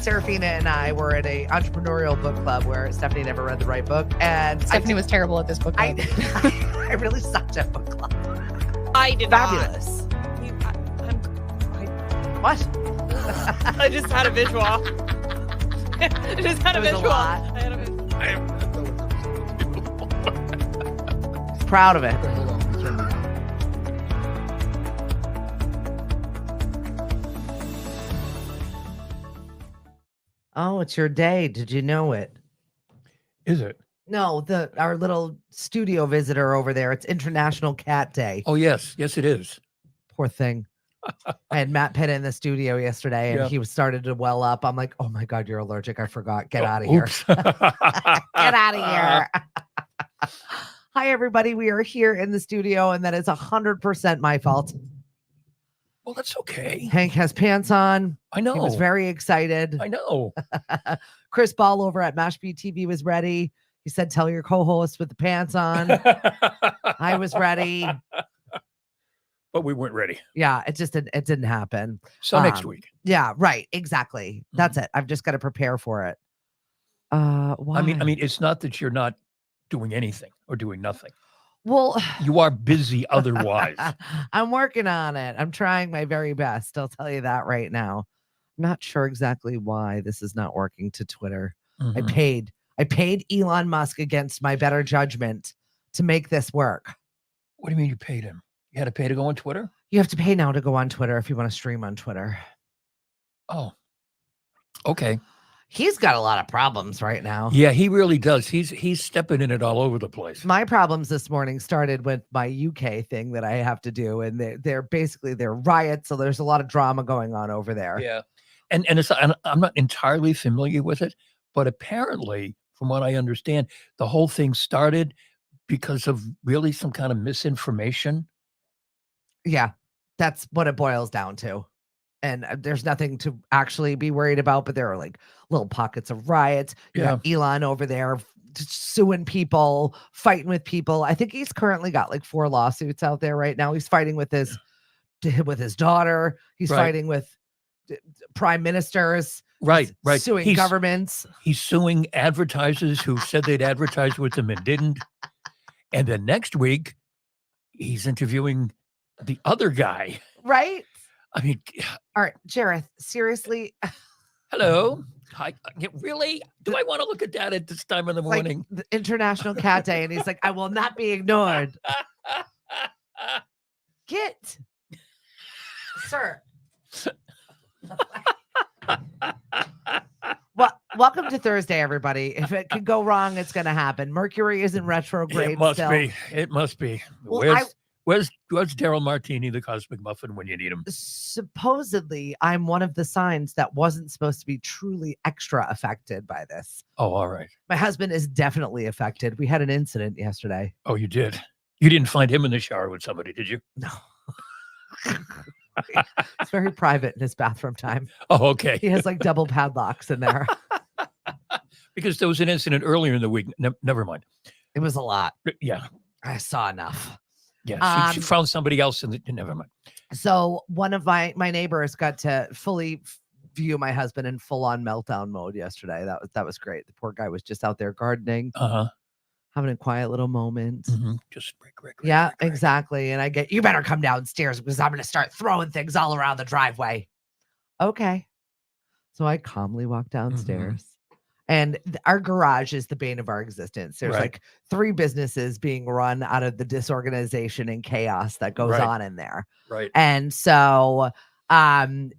Serafina and I were at a entrepreneurial book club where Stephanie never read the right book. And Stephanie was terrible at this book club. I really sucked at book club. I did Fabulous. What? I just had a visual. I just had a It was a visual. lot. I had a visual. Proud of it. Okay, hold on. Let me turn it on. Oh, it's your day. Did you know it? Is it? No, our little studio visitor over there. It's International Cat Day. Oh, yes. Yes, it is. Poor thing. I had Matt Pitt in the studio yesterday, and Yeah. he was started to well up. I'm like, oh my God, you're allergic. I forgot. Get out of here. Oops. Get out of here. Hi, everybody. We are here in the studio, and that is 100% my fault. Well, that's okay. Hank has pants on. I know. He was very excited. I know. Chris Ball over at Mashpee TV was ready. He said, tell your co-host with the pants on. I was ready. But we weren't ready. Yeah, it didn't happen. So next week. Yeah, right. Exactly. That's it. I've just got to prepare for it. Why? I mean, it's not that you're not doing anything or doing nothing. Well, You are busy otherwise. I'm working on it. I'm trying my very best. I'll tell you that right now. I'm not sure exactly why this is not working to Twitter. Mhm. I paid Elon Musk against my better judgment to make this work. What do you mean you paid him? You had to pay to go on Twitter? You have to pay now to go on Twitter if you want to stream on Twitter. Oh, okay. He's got a lot of problems right now. Yeah, he really does. He's stepping in it all over the place. My problems this morning started with my UK thing that I have to do, and they're riots, so there's a lot of drama going on over there. Yeah, and I'm not entirely familiar with it, but apparently, from what I understand, the whole thing started because of really some kind of misinformation. Yeah, that's what it boils down to. And there's nothing to actually be worried about, but there are like little pockets of riots. You got Elon over there suing people, fighting with people. I think he's currently got like 4 lawsuits out there right now. He's fighting with his daughter. He's fighting with prime ministers. Right. Suing governments. He's suing advertisers who said they'd advertise with him and didn't. And then next week, he's interviewing the other guy. Right? I mean, all right, Jareth, seriously. Hello. Hi. Really? Do I want to look at that at this time in the morning? Like the International Cat Day, and he's like, I will not be ignored. Get, sir. Well, welcome to Thursday, everybody. If it could go wrong, it's going to happen. Mercury is in retrograde. It must still. be. It must be. Well, Where's Daryl Martini, the Cosmic Muffin, when you need him? Supposedly, I'm one of the signs that wasn't supposed to be truly extra affected by this. Oh, all right. My husband is definitely affected. We had an incident yesterday. Oh, you did? You didn't find him in the shower with somebody, did you? No. It's very private in his bathroom time. Oh, okay. He has like double padlocks in there. Because there was an incident earlier in the week. Never mind. It was a lot. Yeah. I saw enough. Yeah, she found somebody else in the, never mind. So one of my neighbors got to fully view my husband in full-on meltdown mode yesterday. That was great. The poor guy was just out there gardening, having a quiet little moment. Just break. Yeah, exactly. And I get, you better come downstairs because I'm going to start throwing things all around the driveway. Okay. So I calmly walk downstairs. And our garage is the bane of our existence. There's like 3 businesses being run out of the disorganization and chaos that goes on in there. Right. And so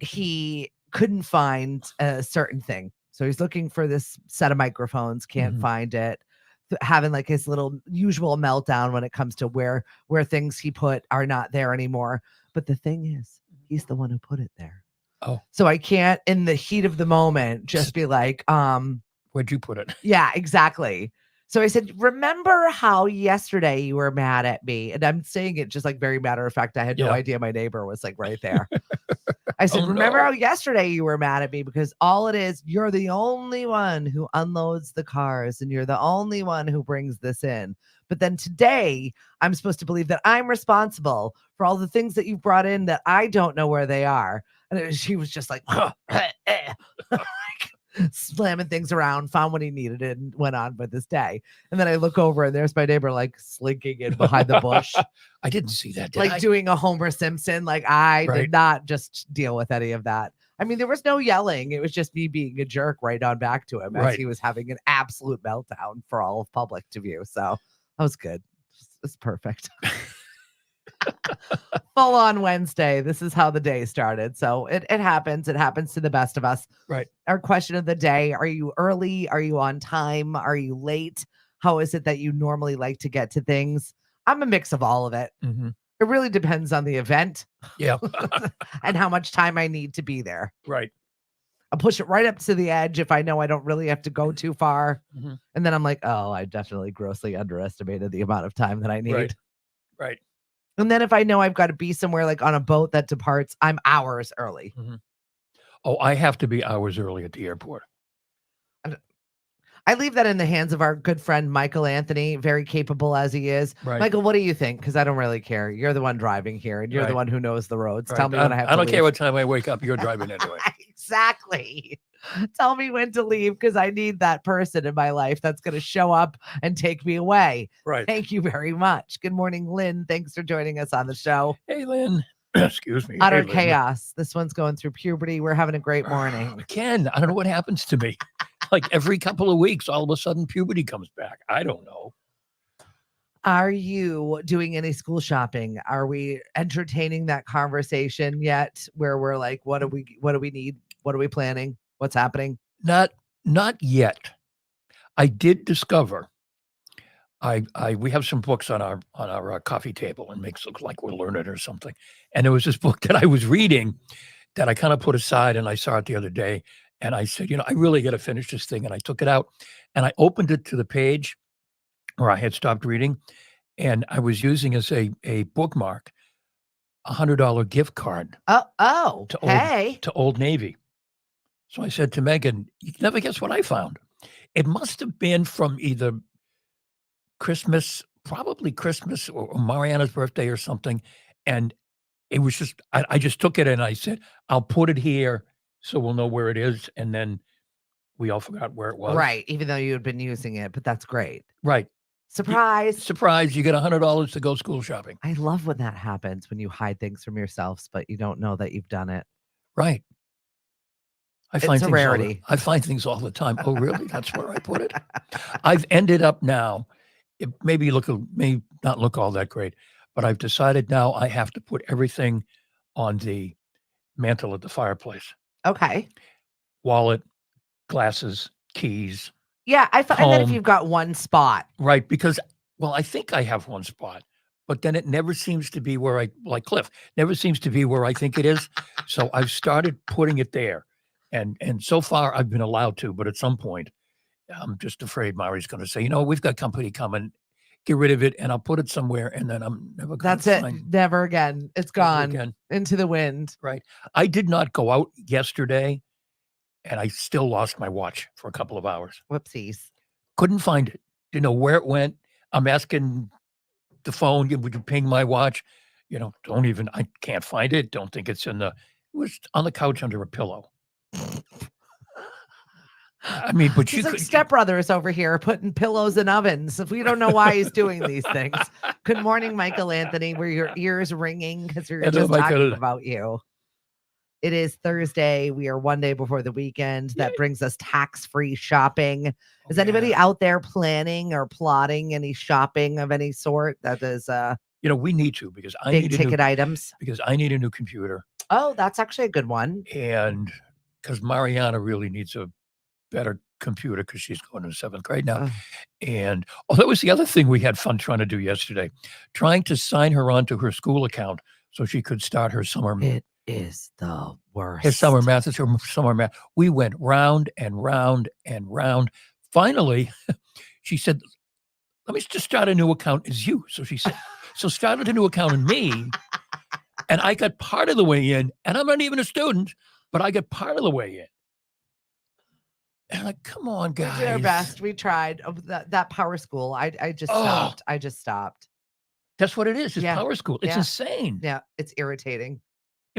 he couldn't find a certain thing. So he's looking for this set of microphones, can't find it, having like his little usual meltdown when it comes to where things he put are not there anymore. But the thing is, he's the one who put it there. Oh. So I can't, in the heat of the moment, just be like, where'd you put it? Yeah, exactly. So I said, remember how yesterday you were mad at me? And I'm saying it just like very matter of fact. I had no idea my neighbor was like right there. I said, remember how yesterday you were mad at me? Because all it is, you're the only one who unloads the cars and you're the only one who brings this in. But then today I'm supposed to believe that I'm responsible for all the things that you brought in that I don't know where they are. And she was just like, slamming things around, found what he needed and went on with his day. And then I look over and there's my neighbor like slinking in behind the bush. I didn't see that, did like I? doing a Homer Simpson. Like I Right. did not just deal with any of that. I mean, there was no yelling. It was just me being a jerk right on back to him as Right. he was having an absolute meltdown for all of public to view. So that was good. It's perfect. Full on Wednesday. This is how the day started. So it happens. It happens to the best of us. Right. Our question of the day: are you early? Are you on time? Are you late? How is it that you normally like to get to things? I'm a mix of all of it. Mhm. It really depends on the event Yeah. and how much time I need to be there. Right. I'll push it right up to the edge if I know I don't really have to go too far. Mhm. And then I'm like, oh, I definitely grossly underestimated the amount of time that I need. Right. Right. And then if I know I've got to be somewhere like on a boat that departs, I'm hours early. Mhm. Oh, I have to be hours early at the airport. I leave that in the hands of our good friend, Michael Anthony, very capable as he is. Right. Michael, what do you think? Because I don't really care. You're the one driving here and you're the Right. one who knows the roads. Right. Tell me when I have to I don't leave. care what time I wake up. You're driving anyway. Exactly. Tell me when to leave because I need that person in my life that's going to show up and take me away. Right. Thank you very much. Good morning, Lynn. Thanks for joining us on the show. Hey, Lynn. Excuse me. Utter Hey, Lynn. chaos. This one's going through puberty. We're having a great morning. Again, I don't know what happens to me. Like every couple of weeks, all of a sudden puberty comes back. I don't know. Are you doing any school shopping? Are we entertaining that conversation yet where we're like, what do we need? What are we planning? What's happening? Not yet. I did discover we have some books on our coffee table and makes it look like we're learned or something. And there was this book that I was reading that I kind of put aside and I saw it the other day. And I said, I really got to finish this thing. And I took it out and I opened it to the page where I had stopped reading. And I was using as a bookmark, $100 gift card to Old Navy. So I said to Megan, you can never guess what I found. It must have been from either Christmas, probably Christmas or Mariana's birthday or something. And it was just, I just took it and I said, I'll put it here so we'll know where it is. And then we all forgot where it was. Right. Even though you had been using it, but that's great. Right. Surprise. Surprise. You get $100 to go school shopping. I love when that happens, when you hide things from yourselves, but you don't know that you've done it. Right. It's a rarity. I find things all the time. Oh, really? That's where I put it. I've ended up now, it may not look all that great, but I've decided now I have to put everything on the mantle at the fireplace. Okay. Wallet, glasses, keys. Yeah, I find that if you've got one spot. Right, because, I think I have one spot, but then it never seems to be where like Cliff, never seems to be where I think it is. So I've started putting it there. And so far I've been allowed to, but at some point I'm just afraid Mari's going to say, we've got company coming, get rid of it. And I'll put it somewhere. And then I'm never going to That's it. Never again. It's gone into the wind. Right. I did not go out yesterday and I still lost my watch for a couple of hours. Whoopsies. Couldn't find it. Didn't know where it went. I'm asking the phone, would you ping my watch? I can't find it. Don't think it was on the couch under a pillow. I mean, but He's like stepbrothers over here putting pillows in ovens. If we don't know why he's doing these things. Good morning, Michael Anthony. Were your ears ringing because we were just talking about you? It is Thursday. We are one day before the weekend. That brings us tax-free shopping. Is anybody out there planning or plotting any shopping of any sort? That is, we need to because I need ticket items. Because I need a new computer. Oh, that's actually a good one. And because Mariana really needs a better computer because she's going to 7th grade now. And that was the other thing we had fun trying to do yesterday, trying to sign her onto her school account so she could start her summer. It is the worst. Her summer math is her summer math. We went round and round and round. Finally, she said, let me just start a new account as you. So she said, so started a new account in me. And I got part of the way in, and I'm not even a student, but I got part of the way in. And I'm like, come on, guys. We did our best. We tried. That power school. I just stopped. I just stopped. That's what it is. It's power school. It's insane. Yeah, it's irritating.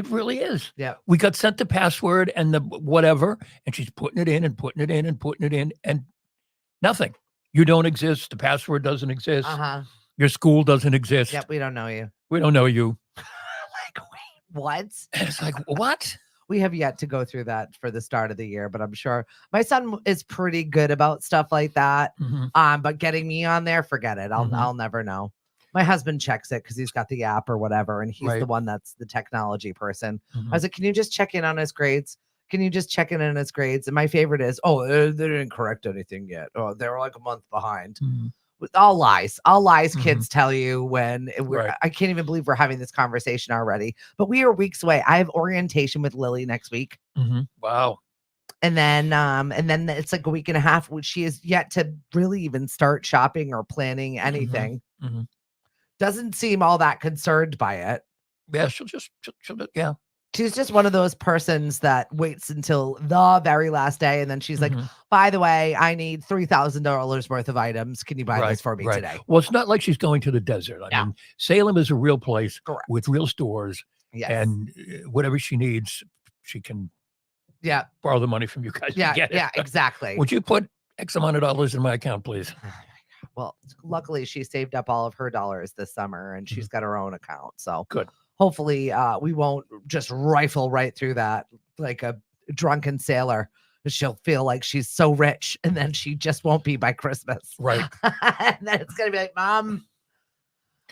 It really is. Yeah. We got sent the password and the whatever, and she's putting it in and putting it in and putting it in, and nothing. You don't exist. The password doesn't exist. Your school doesn't exist. Yep, we don't know you. We don't know you. Like, wait, what? And it's like, what? We have yet to go through that for the start of the year, but I'm sure my son is pretty good about stuff like that. But getting me on there, forget it. I'll never know. My husband checks it because he's got the app or whatever, and he's the one that's the technology person. I was like, can you just check in on his grades? Can you just check in on his grades? And my favorite is, they didn't correct anything yet. Oh, they were like a month behind. All lies. Kids tell you when I can't even believe we're having this conversation already, but we are weeks away. I have orientation with Lily next week. Wow. And then it's like a week and a half, which she is yet to really even start shopping or planning anything. Doesn't seem all that concerned by it. Yeah, she'll yeah. She's just one of those persons that waits until the very last day. And then she's like, by the way, I need $3,000 worth of items. Can you buy this for me today? Well, it's not like she's going to the desert. I mean, Salem is a real place with real stores. And whatever she needs, she can borrow the money from you guys to get it. Yeah, exactly. Would you put X amount of dollars in my account, please? Well, luckily she saved up all of her dollars this summer and she's got her own account. So good. Hopefully we won't just rifle right through that like a drunken sailor. She'll feel like she's so rich and then she just won't be by Christmas. Right. And then it's going to be like, Mom.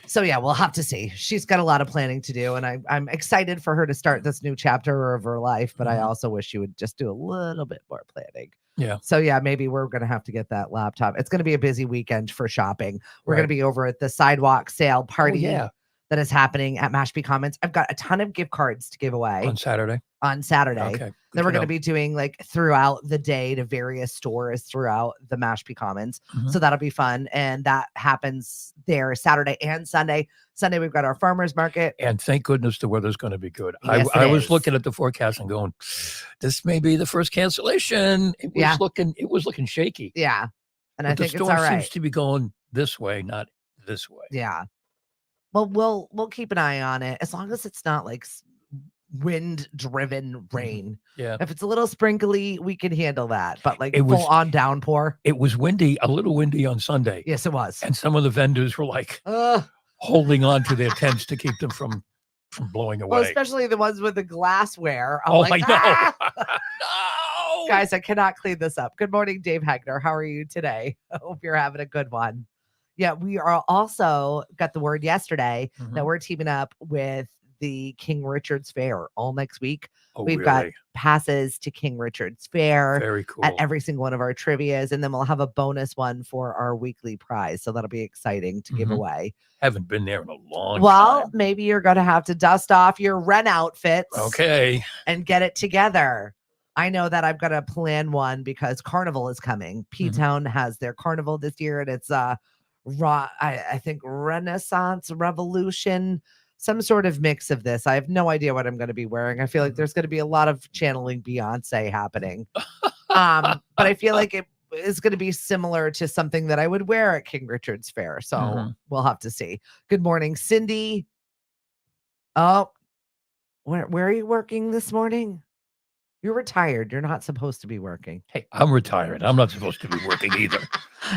So yeah, we'll have to see. She's got a lot of planning to do. And I'm excited for her to start this new chapter of her life. But I also wish she would just do a little bit more planning. Yeah. So yeah, maybe we're going to have to get that laptop. It's going to be a busy weekend for shopping. We're going to be over at the sidewalk sale party that is happening at Mashpee Commons. I've got a ton of gift cards to give away. On Saturday. Okay. Then we're going to be doing like throughout the day to various stores throughout the Mashpee Commons. So that'll be fun. And that happens there Saturday and Sunday. Sunday, we've got our farmers market. And thank goodness the weather's going to be good. Yes, I was looking at the forecast and going, this may be the first cancellation. It was looking shaky. Yeah. And but I think the storm it's all right. seems to be going this way, not this way. Yeah. Well, we'll keep an eye on it as long as it's not like wind-driven rain. Yeah. If it's a little sprinkly, we can handle that. But like full-on downpour. It was windy, a little windy on Sunday. Yes, it was. And some of the vendors were like holding on to their tents to keep them from blowing away. Well, especially the ones with the glassware. I know. No! Guys, I cannot clean this up. Good morning, Dave Hegner. How are you today? I hope you're having a good one. Yeah, we are also got the word yesterday that we're teaming up with the King Richard's Fair all next week. We've got passes to King Richard's Fair. Very cool. At every single one of our trivias. And then we'll have a bonus one for our weekly prize. So that'll be exciting to give away. Haven't been there in a long time. Well, maybe you're going to have to dust off your Ren outfits. Okay. And get it together. I know that I've got to plan one because Carnival is coming. P-Town has their Carnival this year. And it's I think Renaissance Revolution, some sort of mix of this. I have no idea what I'm going to be wearing. I feel like there's going to be a lot of channeling Beyonce happening. But I feel like it is going to be similar to something that I would wear at King Richard's Fair. So we'll have to see. Good morning, Cindy. Oh, where are you working this morning? You're retired. You're not supposed to be working. Hey, I'm retired. I'm not supposed to be working either.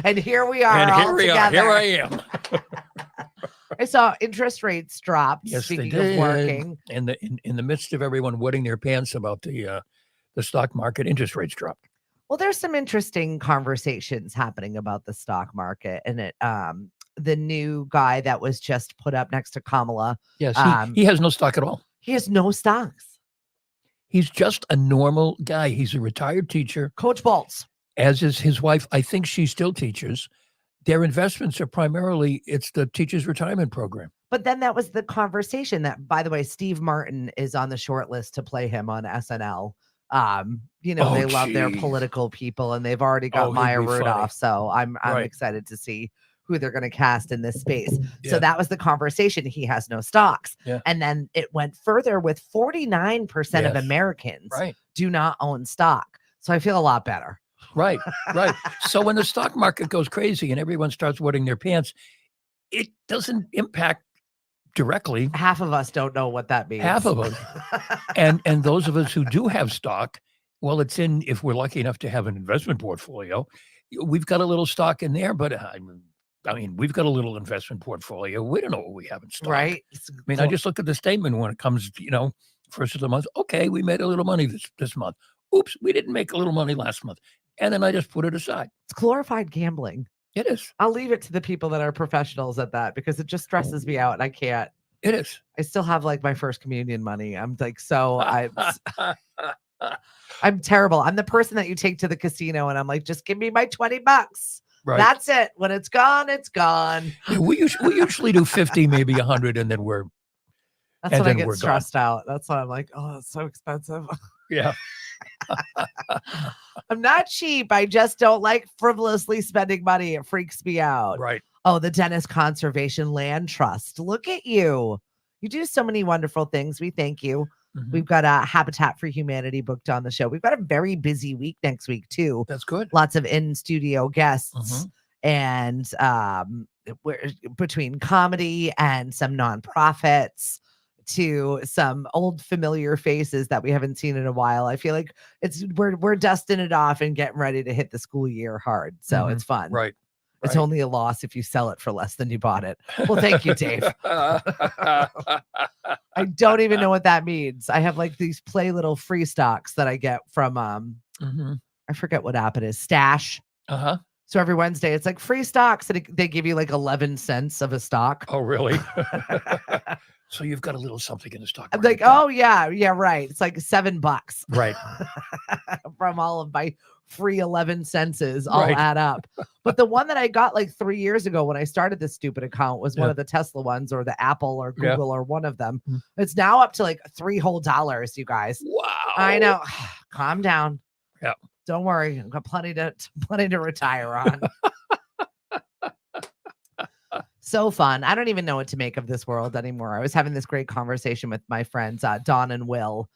And here we are. And here we are. Here I am. I saw interest rates drop. Yes, speaking of working. In the midst of everyone wetting their pants about the stock market, interest rates dropped. Well, there's some interesting conversations happening about the stock market, and it the new guy that was just put up next to Kamala. Yes, he has no stock at all. He has no stocks. He's just a normal guy. He's a retired teacher. Coach Baltz. As is his wife. I think she still teaches. Their investments are primarily, it's the teacher's retirement program. But then that was the conversation that, by the way, Steve Martin is on the short list to play him on SNL. They love their political people and they've already got Maya Rudolph. So I'm excited to see who they're going to cast in this space. Yeah. So that was the conversation. He has no stocks. Yeah. And then it went further with 49% of Americans do not own stock. So I feel a lot better. Right. So when the stock market goes crazy and everyone starts wetting their pants, it doesn't impact directly. Half of us don't know what that means. Half of us. And those of us who do have stock, well, it's in, if we're lucky enough to have an investment portfolio, we've got a little stock in there, but I mean, we've got a little investment portfolio. We don't know what we have in stock. Right. I mean, I just look at the statement when it comes, first of the month. Okay, we made a little money this month. Oops, we didn't make a little money last month. And then I just put it aside. It's glorified gambling. It is. I'll leave it to the people that are professionals at that because it just stresses me out and I can't. It is. I still have like my first communion money. I'm like, I'm terrible. I'm the person that you take to the casino and I'm like, just give me my $20. Right. That's it. When it's gone, it's gone. Yeah, we usually do 50, maybe 100, and then we're. That's when I get stressed out. That's why I'm like, oh, it's so expensive. Yeah. I'm not cheap. I just don't like frivolously spending money. It freaks me out. Right. Oh, the Dennis Conservation Land Trust. Look at you. You do so many wonderful things. We thank you. Mm-hmm. We've got a Habitat for Humanity booked on the show. We've got a very busy week next week, too. That's good. Lots of in-studio guests. And we're between comedy and some nonprofits to some old familiar faces that we haven't seen in a while. I feel like we're dusting it off and getting ready to hit the school year hard. So it's fun. Right. It's only a loss if you sell it for less than you bought it. Well, thank you, Dave. I don't even know what that means. I have like these play little free stocks that I get from I forget what app it is. Stash. Uh-huh. So every Wednesday, it's like free stocks, and they give you like 11 cents of a stock. Oh, really? So you've got a little something in the stock market. I'm like, oh yeah, right. It's like $7. Right. From all of my free 11 cents all add up. But the one that I got like 3 years ago when I started this stupid account was one of the Tesla ones or the Apple or Google or one of them. It's now up to like $3 whole, you guys. Wow. I know. Calm down. Yeah. Don't worry. I've got plenty to retire on. So fun. I don't even know what to make of this world anymore. I was having this great conversation with my friends, Dawn and Will.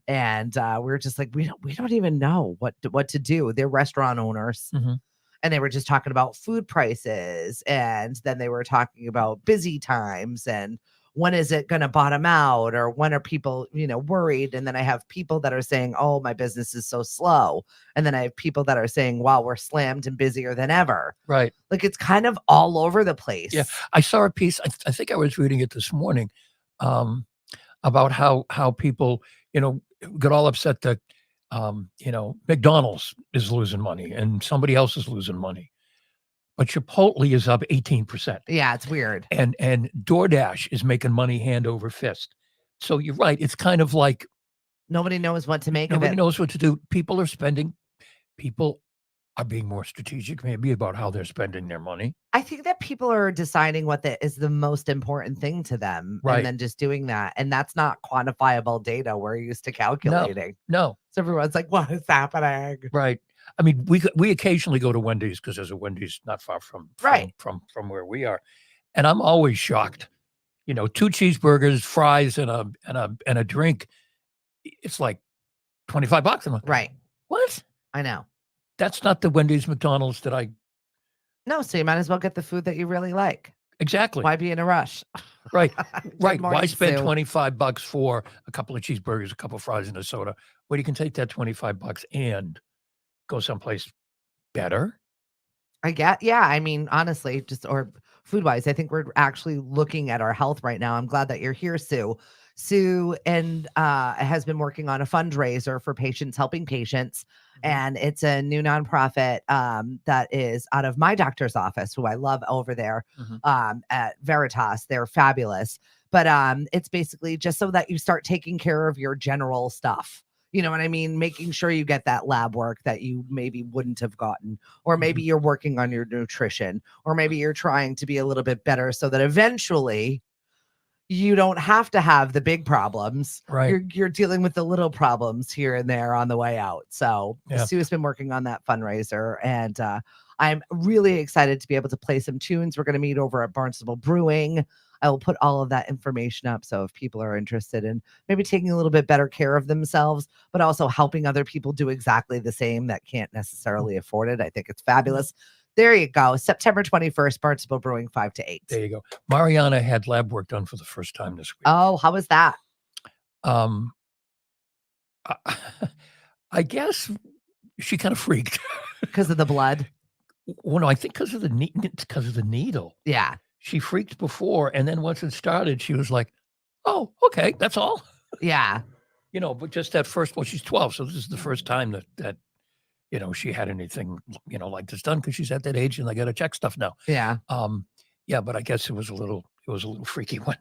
And we were just like, we don't even know what to do. They're restaurant owners. And they were just talking about food prices. And then they were talking about busy times and when is it going to bottom out, or when are people, worried? And then I have people that are saying, oh, my business is so slow. And then I have people that are saying, wow, we're slammed and busier than ever. Right. Like it's kind of all over the place. Yeah. I saw a piece, I think I was reading it this morning, about how people, get all upset that, McDonald's is losing money and somebody else is losing money. But Chipotle is up 18%. Yeah, it's weird. And DoorDash is making money hand over fist. So you're right. It's kind of like nobody knows what to make of it. Nobody knows what to do. People are spending. People are being more strategic, maybe, about how they're spending their money. I think that people are deciding what is the most important thing to them, and then just doing that. And that's not quantifiable data we're used to calculating. No. So everyone's like, what is happening? Right. I mean, we occasionally go to Wendy's because there's a Wendy's not far from where we are, and I'm always shocked. 2 cheeseburgers, fries, and a drink. It's like $25. I'm like, right? What? I know. That's not the Wendy's, McDonald's that I. No, so you might as well get the food that you really like. Exactly. Why be in a rush? Right. Right. Why spend $25 for a couple of cheeseburgers, a couple of fries, and a soda? Well, you can take that $25 and go someplace better. Yeah. I mean, honestly, or food wise, I think we're actually looking at our health right now. I'm glad that you're here, Sue. Sue has been working on a fundraiser for patients helping patients. And it's a new nonprofit that is out of my doctor's office, who I love over there at Veritas. They're fabulous. But it's basically just so that you start taking care of your general stuff. You know what I mean? Making sure you get that lab work that you maybe wouldn't have gotten, or maybe you're working on your nutrition, or maybe you're trying to be a little bit better so that eventually you don't have to have the big problems. Right. You're dealing with the little problems here and there on the way out. So Sue has been working on that fundraiser, and I'm really excited to be able to play some tunes. We're going to meet over at Barnstable Brewing. I will put all of that information up. So if people are interested in maybe taking a little bit better care of themselves, but also helping other people do exactly the same that can't necessarily afford it, I think it's fabulous. There you go. September 21st, Barnstable Brewing, 5 to 8. There you go. Mariana had lab work done for the first time this week. Oh, how was that? I guess she kind of freaked. Because of the blood? Well, no, I think because of the needle. Yeah. She freaked before, and then once it started, she was like, "Oh, okay, that's all." Yeah. But just that first. Well, she's 12, so this is the first time that she had anything like this done, because she's at that age and they got to check stuff now. Yeah. Yeah, but I guess it was a little freaky when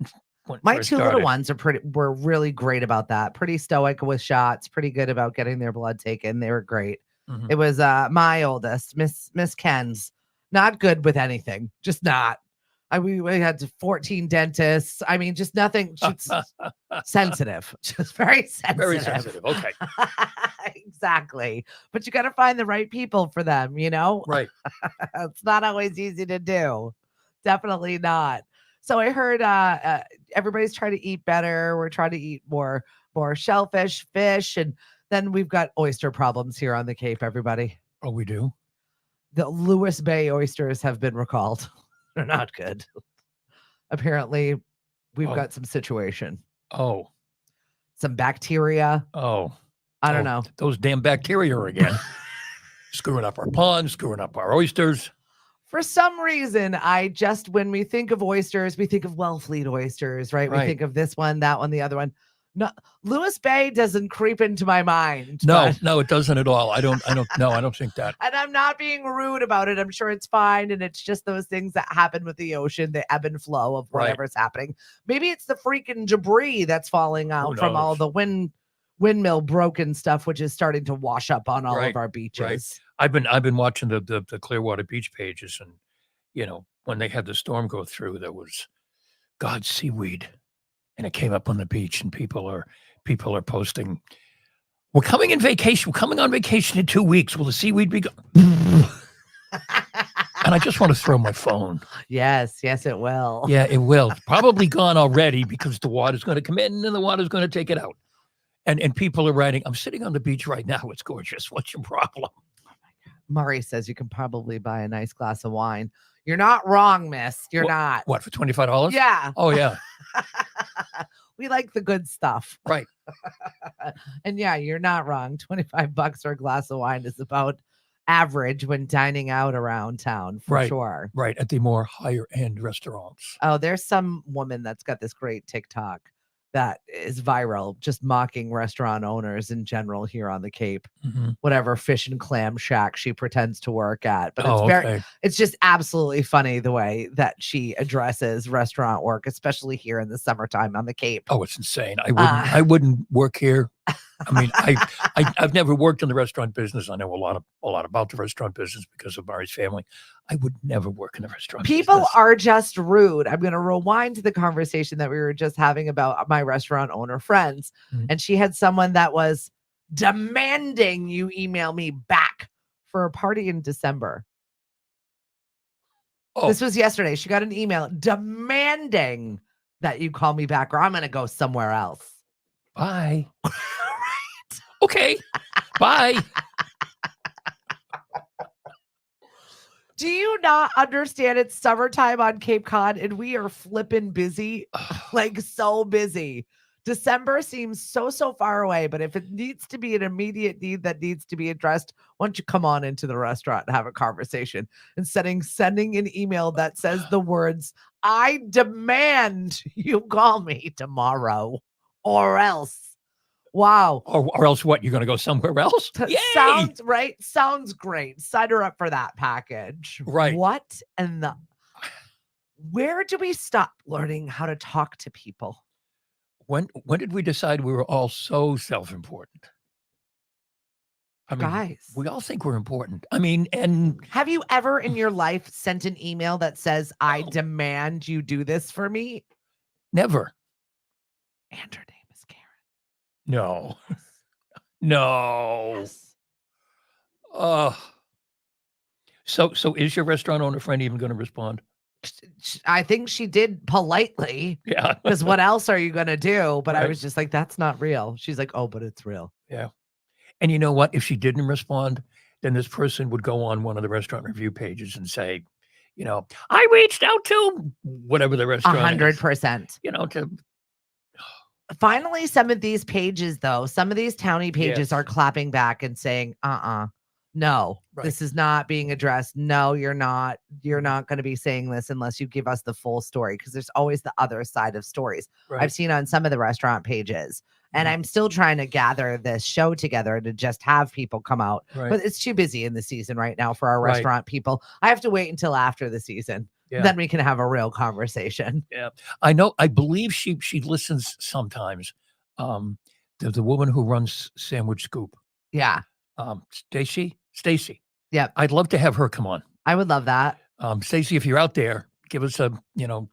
my first two started. little ones were really great about that. Pretty stoic with shots. Pretty good about getting their blood taken. They were great. Mm-hmm. It was my oldest, Miss Ken's, not good with anything. Just not. We had 14 dentists. I mean, just nothing. Just sensitive. Just very sensitive. Very sensitive. Okay. Exactly. But you got to find the right people for them, Right. It's not always easy to do. Definitely not. So I heard everybody's trying to eat better. We're trying to eat more shellfish, fish, and then we've got oyster problems here on the Cape, everybody. Oh, we do? The Lewis Bay oysters have been recalled. They're not good. Apparently, we've got some situation. Oh. Some bacteria. Oh. I don't know. Those damn bacteria again. Screwing up our ponds, screwing up our oysters. For some reason, when we think of oysters, we think of Wellfleet oysters, right? We think of this one, that one, the other one. No, Lewis Bay doesn't creep into my mind. No, it doesn't at all. I don't think that. And I'm not being rude about it. I'm sure it's fine. And it's just those things that happen with the ocean, the ebb and flow of whatever's happening. Maybe it's the freaking debris that's falling out from all the windmill broken stuff, which is starting to wash up on all of our beaches. Right. I've been watching the Clearwater beach pages, and when they had the storm go through, there was God's seaweed. And it came up on the beach, and people are posting, "We're coming on vacation in 2 weeks. Will the seaweed be gone?" And I just want to throw my phone. Yes, it will. Yeah, it will. It's probably gone already, because the water's going to come in and the water's going to take it out. And people are writing, "I'm sitting on the beach right now. It's gorgeous. What's your problem?" Murray says you can probably buy a nice glass of wine. You're not wrong, miss. You're not. What, for $25? Yeah. Oh, yeah. We like the good stuff. Right. And yeah, you're not wrong. $25 for a glass of wine is about average when dining out around town, for sure. Right. At the more higher end restaurants. Oh, there's some woman that's got this great TikTok that is viral, just mocking restaurant owners in general here on the Cape. Mm-hmm. Whatever fish and clam shack she pretends to work at. But it's just absolutely funny the way that she addresses restaurant work, especially here in the summertime on the Cape. Oh, it's insane. I wouldn't work here. I mean, I've never worked in the restaurant business. I know a lot about the restaurant business because of Mari's family. I would never work in the restaurant business. People are just rude. I'm going to rewind to the conversation that we were just having about my restaurant owner friends. Mm-hmm. And she had someone that was demanding you email me back for a party in December. Oh. This was yesterday. She got an email demanding that you call me back, or I'm going to go somewhere else. Bye. Okay. Bye. Do you not understand? It's summertime on Cape Cod and we are flipping busy, like so busy. December seems so far away, but if it needs to be an immediate need that needs to be addressed, why don't you come on into the restaurant and have a conversation instead of sending an email that says the words, "I demand you call me tomorrow or else." Wow. Or else what? You're going to go somewhere else? Sounds right. Sounds great. Sign her up for that package. Right. What and where do we stop learning how to talk to people? When did we decide we were all so self-important? I mean, guys, we all think we're important. I mean, and have you ever in your life sent an email that says, "I demand you do this for me"? Never. And her name is Karen. No. No. Yes. So is your restaurant owner friend even going to respond? I think she did politely. Yeah. Because what else are you going to do? But right. I was just like, that's not real. She's like, "Oh, but it's real." Yeah. And you know what? If she didn't respond, then this person would go on one of the restaurant review pages and say, I reached out to whatever the restaurant is, 100%. to Finally, some of these pages, though, some of these townie pages Yes. are clapping back and saying, no, Right. this is not being addressed. No, you're not going to be saying this unless you give us the full story, because there's always the other side of stories. Right. I've seen on some of the restaurant pages, and I'm still trying to gather this show together to just have people come out. Right. But it's too busy in the season right now for our Right. restaurant people. I have to wait until after the season. Yeah. Then we can have a real conversation. Yeah, I know. I believe she listens sometimes. The woman who runs Sandwich Scoop. Yeah. Stacy. Yep. I'd love to have her come on. I would love that. Stacy, if you're out there, give us a,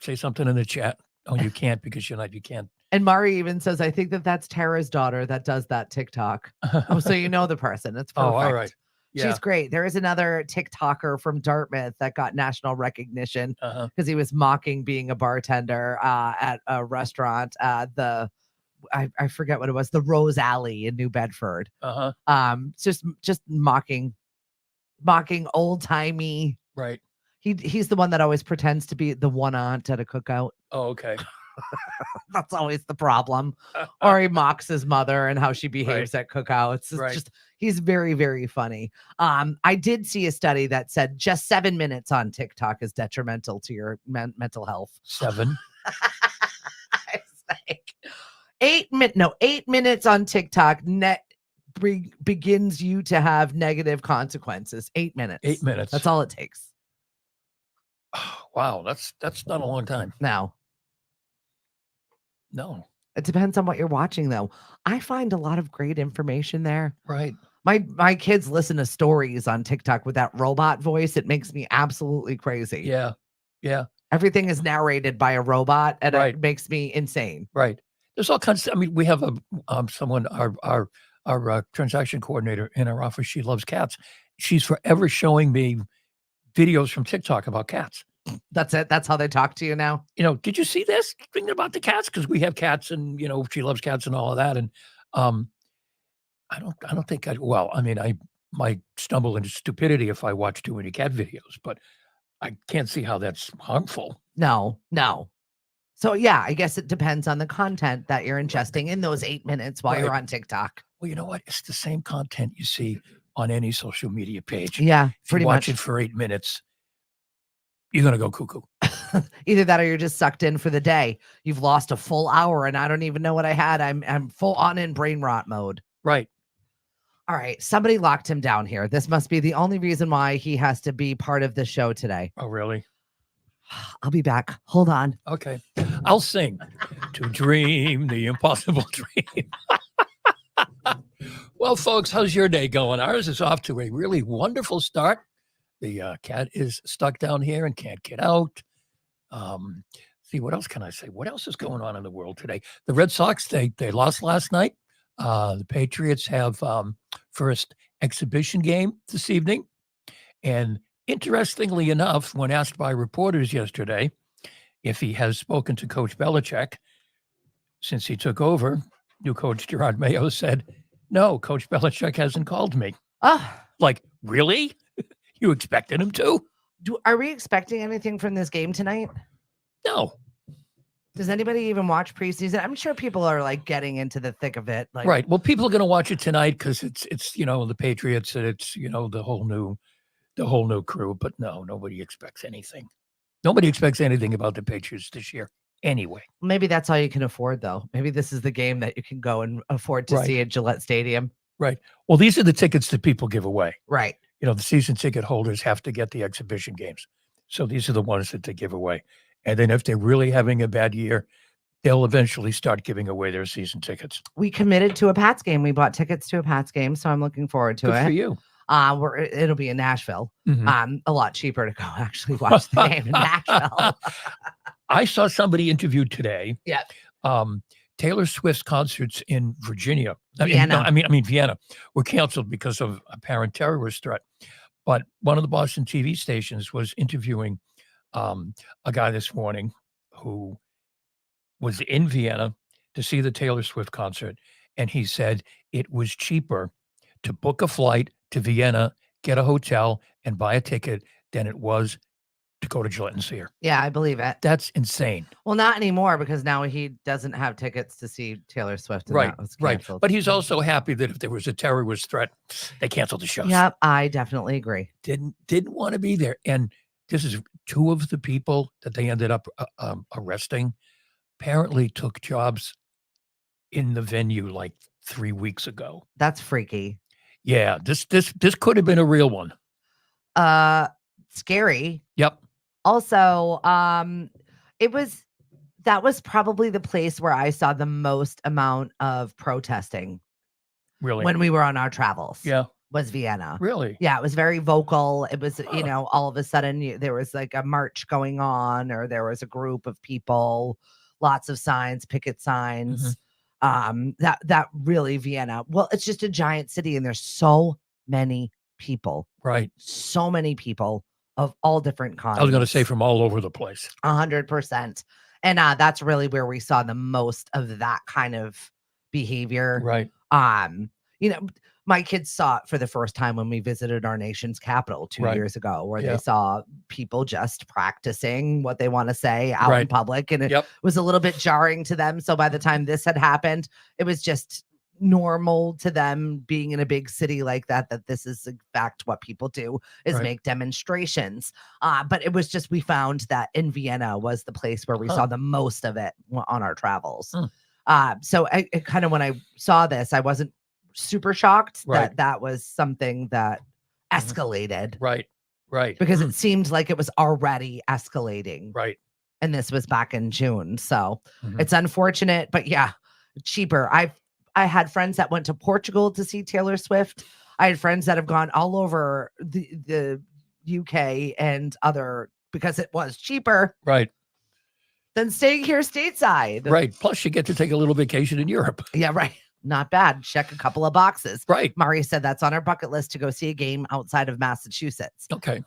say something in the chat. Oh, you can't because you can't. And Mari even says, I think that's Tara's daughter that does that TikTok. Oh, so you know the person. It's perfect. Oh, all right. Yeah. She's great. There is another TikToker from Dartmouth that got national recognition because he was mocking being a bartender at a restaurant. I forget what it was, the Rose Alley in New Bedford. Just mocking old timey. Right. He's the one that always pretends to be the one aunt at a cookout. Oh, okay. That's always the problem. Or he mocks his mother and how she behaves at cookouts. It's just, he's very, very funny. I did see a study that said just 7 minutes on TikTok is detrimental to your mental health. 7. It's like 8 minutes on TikTok begins you to have negative consequences. 8 minutes. 8 minutes. That's all it takes. Wow, that's not a long time. No. It depends on what you're watching, though. I find a lot of great information there. Right. My kids listen to stories on TikTok with that robot voice. It makes me absolutely crazy. Yeah. Yeah. Everything is narrated by a robot, and it makes me insane. Right. There's all kinds of, we have someone, our transaction coordinator in our office. She loves cats. She's forever showing me videos from TikTok about cats. That's it. That's how they talk to you now. Did you see this thing about the cats? Because we have cats, and she loves cats and all of that. And I don't think I might stumble into stupidity if I watch too many cat videos, but I can't see how that's harmful. No. So yeah, I guess it depends on the content that you're ingesting in those 8 minutes while you're on TikTok. Well, you know what? It's the same content you see on any social media page. Yeah, if you watch it for 8 minutes, you're going to go cuckoo. Either that or you're just sucked in for the day. You've lost a full hour and I don't even know what I had. I'm full on in brain rot mode. Right. All right. Somebody locked him down here. This must be the only reason why he has to be part of the show today. Oh, really? I'll be back. Hold on. Okay. I'll sing to dream the impossible dream. Well, folks, how's your day going? Ours is off to a really wonderful start. The cat is stuck down here and can't get out. See, what else can I say? What else is going on in the world today? The Red Sox, they lost last night. The Patriots have first exhibition game this evening. And interestingly enough, when asked by reporters yesterday if he has spoken to Coach Belichick since he took over, new coach Gerard Mayo said, no, Coach Belichick hasn't called me. Like, really? You expected him to? Are we expecting anything from this game tonight? No. Does anybody even watch preseason? I'm sure people are like getting into the thick of it. Like, right. Well, people are going to watch it tonight because it's the Patriots and it's the whole new crew. But no, nobody expects anything. Nobody expects anything about the Patriots this year. Anyway, maybe that's all you can afford, though. Maybe this is the game that you can go and afford to see at Gillette Stadium. Right. Well, these are the tickets that people give away. Right. The season ticket holders have to get the exhibition games. So these are the ones that they give away. And then if they're really having a bad year, they'll eventually start giving away their season tickets. We committed to a Pats game. We bought tickets to a Pats game. So I'm looking forward to it. Good for you. It'll be in Nashville. A lot cheaper to go actually watch the game in Nashville. I saw somebody interviewed today. Yeah. Taylor Swift's concerts in Virginia. Vienna. Vienna were canceled because of apparent terrorist threat. But one of the Boston TV stations was interviewing a guy this morning who was in Vienna to see the Taylor Swift concert. And he said it was cheaper to book a flight to Vienna, get a hotel, and buy a ticket than it was to go to Gillette and see her. Yeah, I believe it. That's insane. Well, not anymore because now he doesn't have tickets to see Taylor Swift. And that was canceled. But he's also happy that if there was a terrorist threat, they canceled the shows. Yep, I definitely agree. Didn't want to be there. And this is 2 of the people that they ended up arresting apparently took jobs in the venue like 3 weeks ago. That's freaky. Yeah, this could have been a real one. Scary. Yep. Also, that was probably the place where I saw the most amount of protesting. Really? When we were on our travels. Yeah. Was Vienna. Really? Yeah, it was very vocal. It was, all of a sudden there was like a march going on, or there was a group of people, lots of signs, picket signs. That really Vienna. Well, it's just a giant city and there's so many people. Right. So many people of all different kinds. I was going to say from all over the place. 100%. And that's really where we saw the most of that kind of behavior. Right. My kids saw it for the first time when we visited our nation's capital 2 years ago, where they saw people just practicing what they want to say out in public. And it was a little bit jarring to them. So by the time this had happened, it was just normal to them being in a big city like that this is in fact what people do is make demonstrations. But it was just, we found that in Vienna was the place where we saw the most of it on our travels. So I kind of, when I saw this, I wasn't super shocked that was something that escalated. Right. Because it seemed like it was already escalating. Right. And this was back in June. So it's unfortunate, but yeah, cheaper. I had friends that went to Portugal to see Taylor Swift. I had friends that have gone all over the UK and other, because it was cheaper. Right. Than staying here stateside. Right. Plus you get to take a little vacation in Europe. Yeah, right. Not bad. Check a couple of boxes. Right. Mari said that's on our bucket list to go see a game outside of Massachusetts. Okay.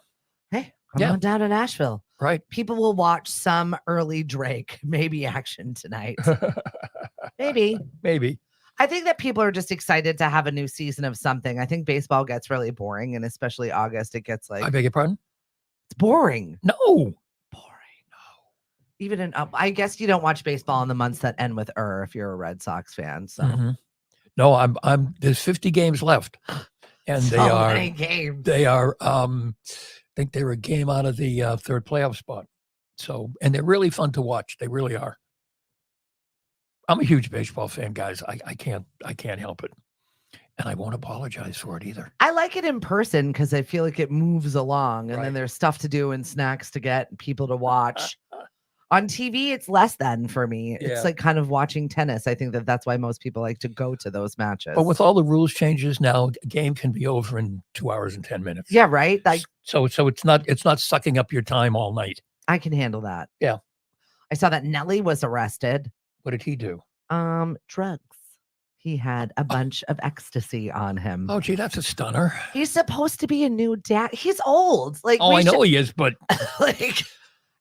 Hey, come on down to Nashville. Right. People will watch some early Drake, maybe action tonight. Maybe. I think that people are just excited to have a new season of something. I think baseball gets really boring, and especially August, it gets like... I beg your pardon? It's boring. No. Boring. No. Even in... I guess you don't watch baseball in the months that end with if you're a Red Sox fan. So... No, I'm. There's 50 games left, and so many games. They are. I think they're a game out of the third playoff spot. So, and they're really fun to watch. They really are. I'm a huge baseball fan, guys. I can't help it, and I won't apologize for it either. I like it in person because I feel like it moves along, and then there's stuff to do and snacks to get, and people to watch. On TV, it's less than for me. It's like kind of watching tennis. I think that's why most people like to go to those matches. But with all the rules changes now, a game can be over in 2 hours and 10 minutes. Yeah, right. Like so it's not sucking up your time all night. I can handle that. Yeah. I saw that Nelly was arrested. What did he do? Drugs. He had a bunch of ecstasy on him. Oh, gee, that's a stunner. He's supposed to be a new dad. He's old. Like, I know he is, but like.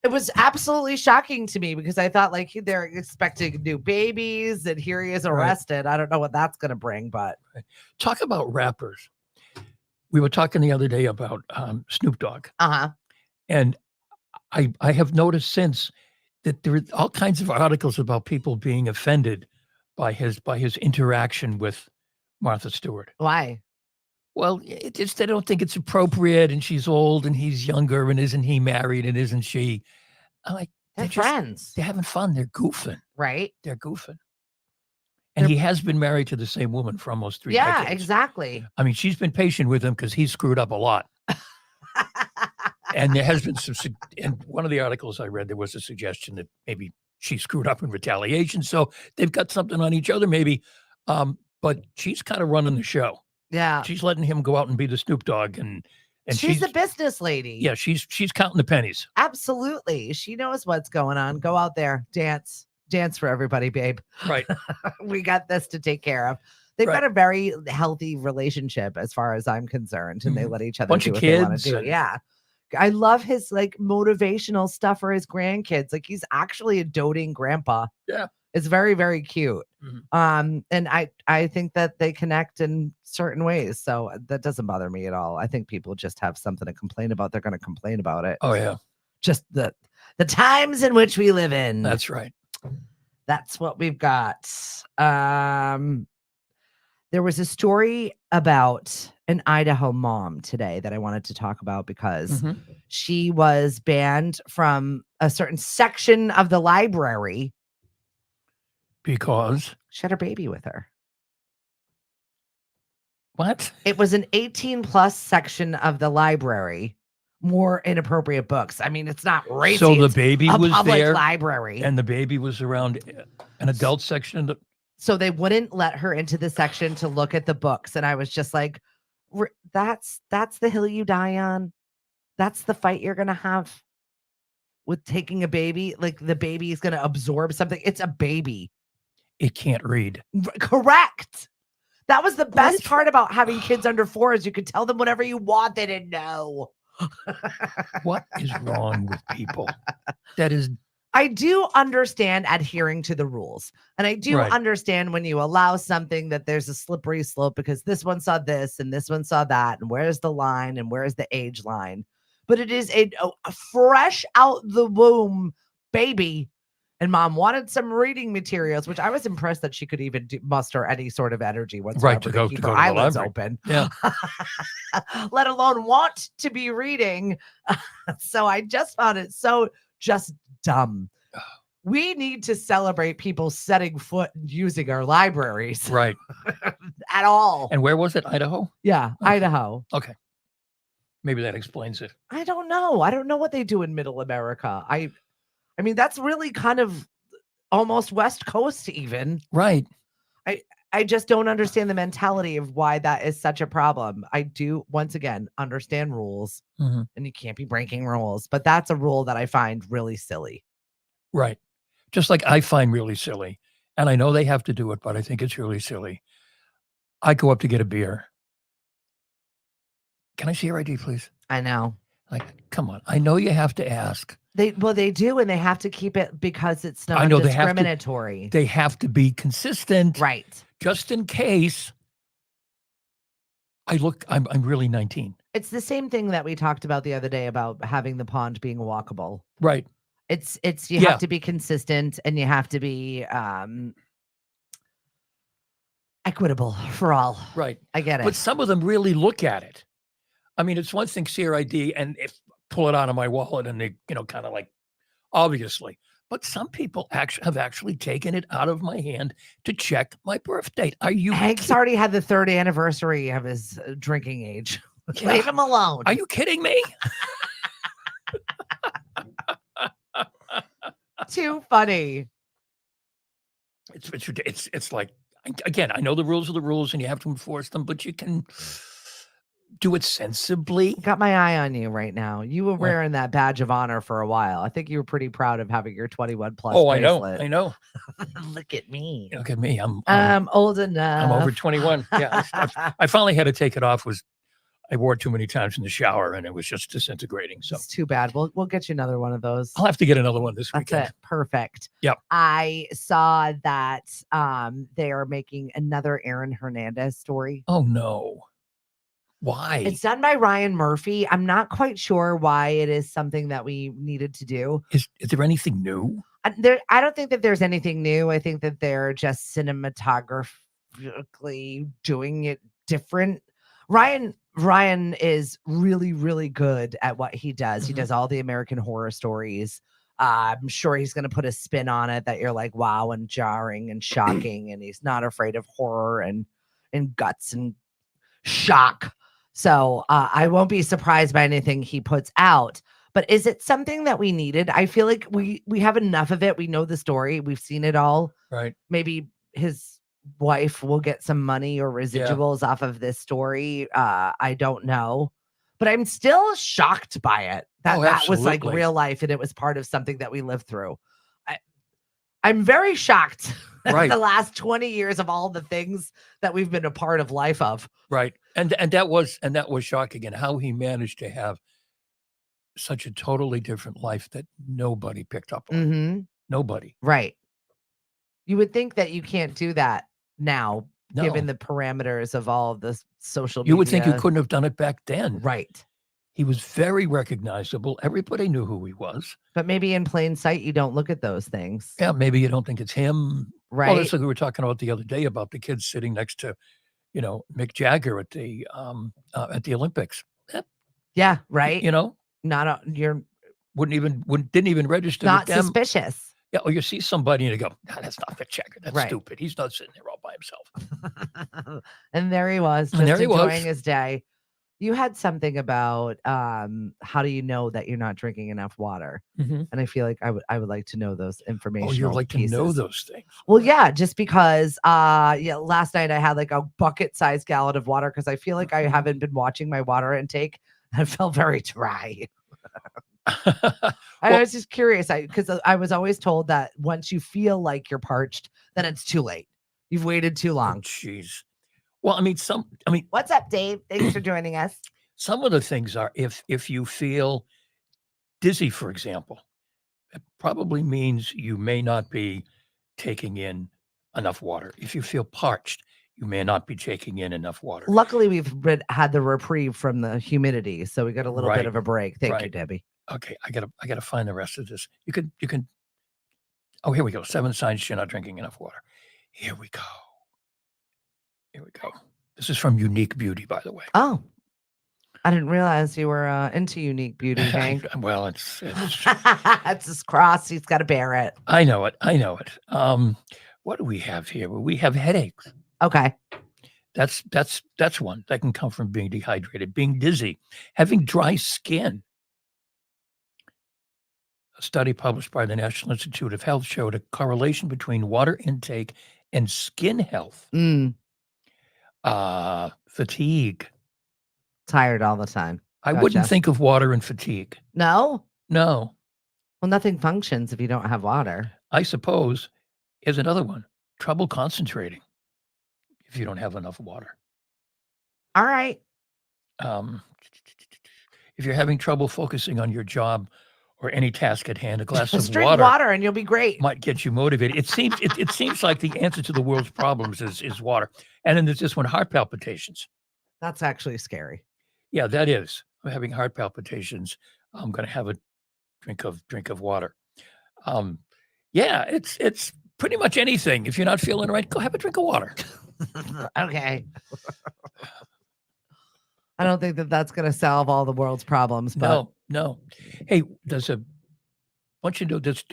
It was absolutely shocking to me because I thought like they're expecting new babies and here he is arrested. I don't know what that's going to bring, but talk about rappers. We were talking the other day about Snoop Dogg. And I have noticed since that there are all kinds of articles about people being offended by his interaction with Martha Stewart. Why? Well, they don't think it's appropriate, and she's old, and he's younger, and isn't he married, and isn't she? I'm like, they're friends. They're having fun. They're goofing. Right. They're goofing. And he has been married to the same woman for almost 3 decades. Yeah, exactly. I mean, she's been patient with him because he's screwed up a lot. And there has been in one of the articles I read, there was a suggestion that maybe she screwed up in retaliation. So they've got something on each other, maybe. But she's kind of running the show. Yeah. She's letting him go out and be the Snoop Dogg, and she's the business lady. Yeah, she's counting the pennies. Absolutely. She knows what's going on. Go out there, dance for everybody, babe. Right. We got this to take care of. They've got a very healthy relationship as far as I'm concerned, and they let each other do what they want to do. Yeah. I love his like motivational stuff for his grandkids. Like he's actually a doting grandpa. Yeah. It's very, very cute. Mhm. And I think that they connect in certain ways. So that doesn't bother me at all. I think people just have something to complain about. They're going to complain about it. Oh yeah, Just the times in which we live in. that's right. That's what we've got. There was a story about an Idaho mom today that I wanted to talk about because Mhm. she was banned from a certain section of the library. Because She had her baby with her. what? It was an 18+ section of the library. More inappropriate books. I mean, it's not racy. So the it's baby a was public there, library. and the baby was around an adult section. So they wouldn't let her into the section to look at the books. And I was just like, that's the hill you die on. That's the fight you're going to have with taking a baby. Like the baby is going to absorb something. It's a baby. It can't read. Correct. That was the best What? part about having kids under 4 is you could tell them whatever you want. They didn't know. What is wrong with people? That is. I do understand adhering to the rules. And I do Right. understand when you allow something that there's a slippery slope because this one saw this and this one saw that. And where's the line and where's the age line? But it is a fresh out the womb baby. And mom wanted some reading materials, which I was impressed that she could even muster any sort of energy whatsoever to go keep to her the eyelids library. open. Yeah. Let alone want to be reading. So I just found it so just dumb. We need to celebrate people setting foot and using our libraries. Right. At all. And where was it? Idaho? Yeah, Okay. Idaho. Okay. Maybe that explains it. I don't know. I don't know what they do in Middle America. I mean, that's really kind of almost West Coast even. Right. I just don't understand the mentality of why that is such a problem. I do, once again, understand rules Mhm. and you can't be breaking rules, but that's a rule that I find really silly. Right. Just like I find really silly, and I know they have to do it, but I think it's really silly. I go up to get a beer. Can I see your ID, please? I know. Like, come on. I know you have to ask. They do, and they have to keep it because it's I know non-discriminatory. They have to be consistent. Right. Just in case I'm really 19. It's the same thing that we talked about the other day about having the pond being walkable. Right. It's you have to be consistent and you have to be equitable for all. Right. I get it. But some of them really look at it. I mean, it's one thing, see your ID, and pull it out of my wallet, and they, kind of like, obviously. But some people have actually taken it out of my hand to check my birth date. Are you? Hank's already had the 3rd anniversary of his drinking age. Yeah. Leave him alone. Are you kidding me? Too funny. It's like, again, I know the rules are the rules, and you have to enforce them, but you can do it sensibly. Got my eye on you right now. You were wearing that badge of honor for a while. I think you were pretty proud of having your 21+ bracelet. I know. Look at me. Look at me. I'm old enough. I'm over 21. Yeah. I finally had to take it off. I wore it too many times in the shower, and it was just disintegrating. So it's too bad. We'll get you another one of those. I'll have to get another one this weekend. That's it. Perfect. Yep. I saw that they are making another Aaron Hernandez story. Oh no. Why? It's done by Ryan Murphy. I'm not quite sure why it is something that we needed to do. Is there anything new? I don't think that there's anything new. I think that they're just cinematographically doing it different. Ryan is really, really good at what he does. He does all the American Horror Stories. I'm sure he's going to put a spin on it that you're like, wow, and jarring and shocking. And he's not afraid of horror and guts and shock. So I won't be surprised by anything he puts out. But is it something that we needed? I feel like we have enough of it. We know the story. We've seen it all. Right. Maybe his wife will get some money or residuals off of this story. I don't know. But I'm still shocked by it. That was like real life and it was part of something that we lived through. I'm very shocked at the last 20 years of all the things that we've been a part of life of. Right. And that was shocking, and how he managed to have such a totally different life that nobody picked up on. Mm-hmm. Nobody. Right. You would think that you can't do that now, No. given the parameters of all of the social media. You would think you couldn't have done it back then. Right. He was very recognizable. Everybody knew who he was. But maybe in plain sight, you don't look at those things. Yeah, maybe you don't think it's him. Right. Well, that's like we were talking about the other day about the kids sitting next to, Mick Jagger at the Olympics. Yeah, right. You're didn't even register. Not with them. suspicious. Yeah, or you see somebody and you go, "Nah, that's not Mick Jagger. That's Right. stupid. He's not sitting there all by himself." And there he was, just enjoying his day. You had something about how do you know that you're not drinking enough water? Mm-hmm. And I feel like I would like to know those information. Oh, you'd like to know those things? Well, yeah, just because last night I had like a bucket-sized gallon of water because I feel like I haven't been watching my water intake. I felt very dry. I was just curious because I was always told that once you feel like you're parched, then it's too late. You've waited too long. Jeez. Well, What's up, Dave? Thanks for joining us. Some of the things are if you feel dizzy, for example, it probably means you may not be taking in enough water. If you feel parched, you may not be taking in enough water. Luckily, we've had the reprieve from the humidity, so we got a little bit of a break. Thank you, Debbie. Okay, I gotta find the rest of this. You can. Oh, here we go. 7 signs you're not drinking enough water. Here we go. This is from Unique Beauty, by the way. Oh, I didn't realize you were into Unique Beauty, Hank. Well, it's it's his cross. He's got to bear it. I know it. What do we have here? Well, we have headaches. Okay. That's one that can come from being dehydrated, being dizzy, having dry skin. A study published by the National Institute of Health showed a correlation between water intake and skin health. Fatigue. Tired all the time. I wouldn't think of water and fatigue. No? No. Well, nothing functions if you don't have water. I suppose. Here's another one. Trouble concentrating if you don't have enough water. All right. If you're having trouble focusing on your job or any task at hand, a glass of drink water and you'll be great. Might get you motivated. It seems like the answer to the world's problems is water. And then there's this one, heart palpitations. That's actually scary. Yeah, that is. I'm having heart palpitations. I'm going to have a drink of water. Yeah, it's pretty much anything. If you're not feeling right, go have a drink of water. Okay. I don't think that's going to solve all the world's problems. But No. Hey, there's a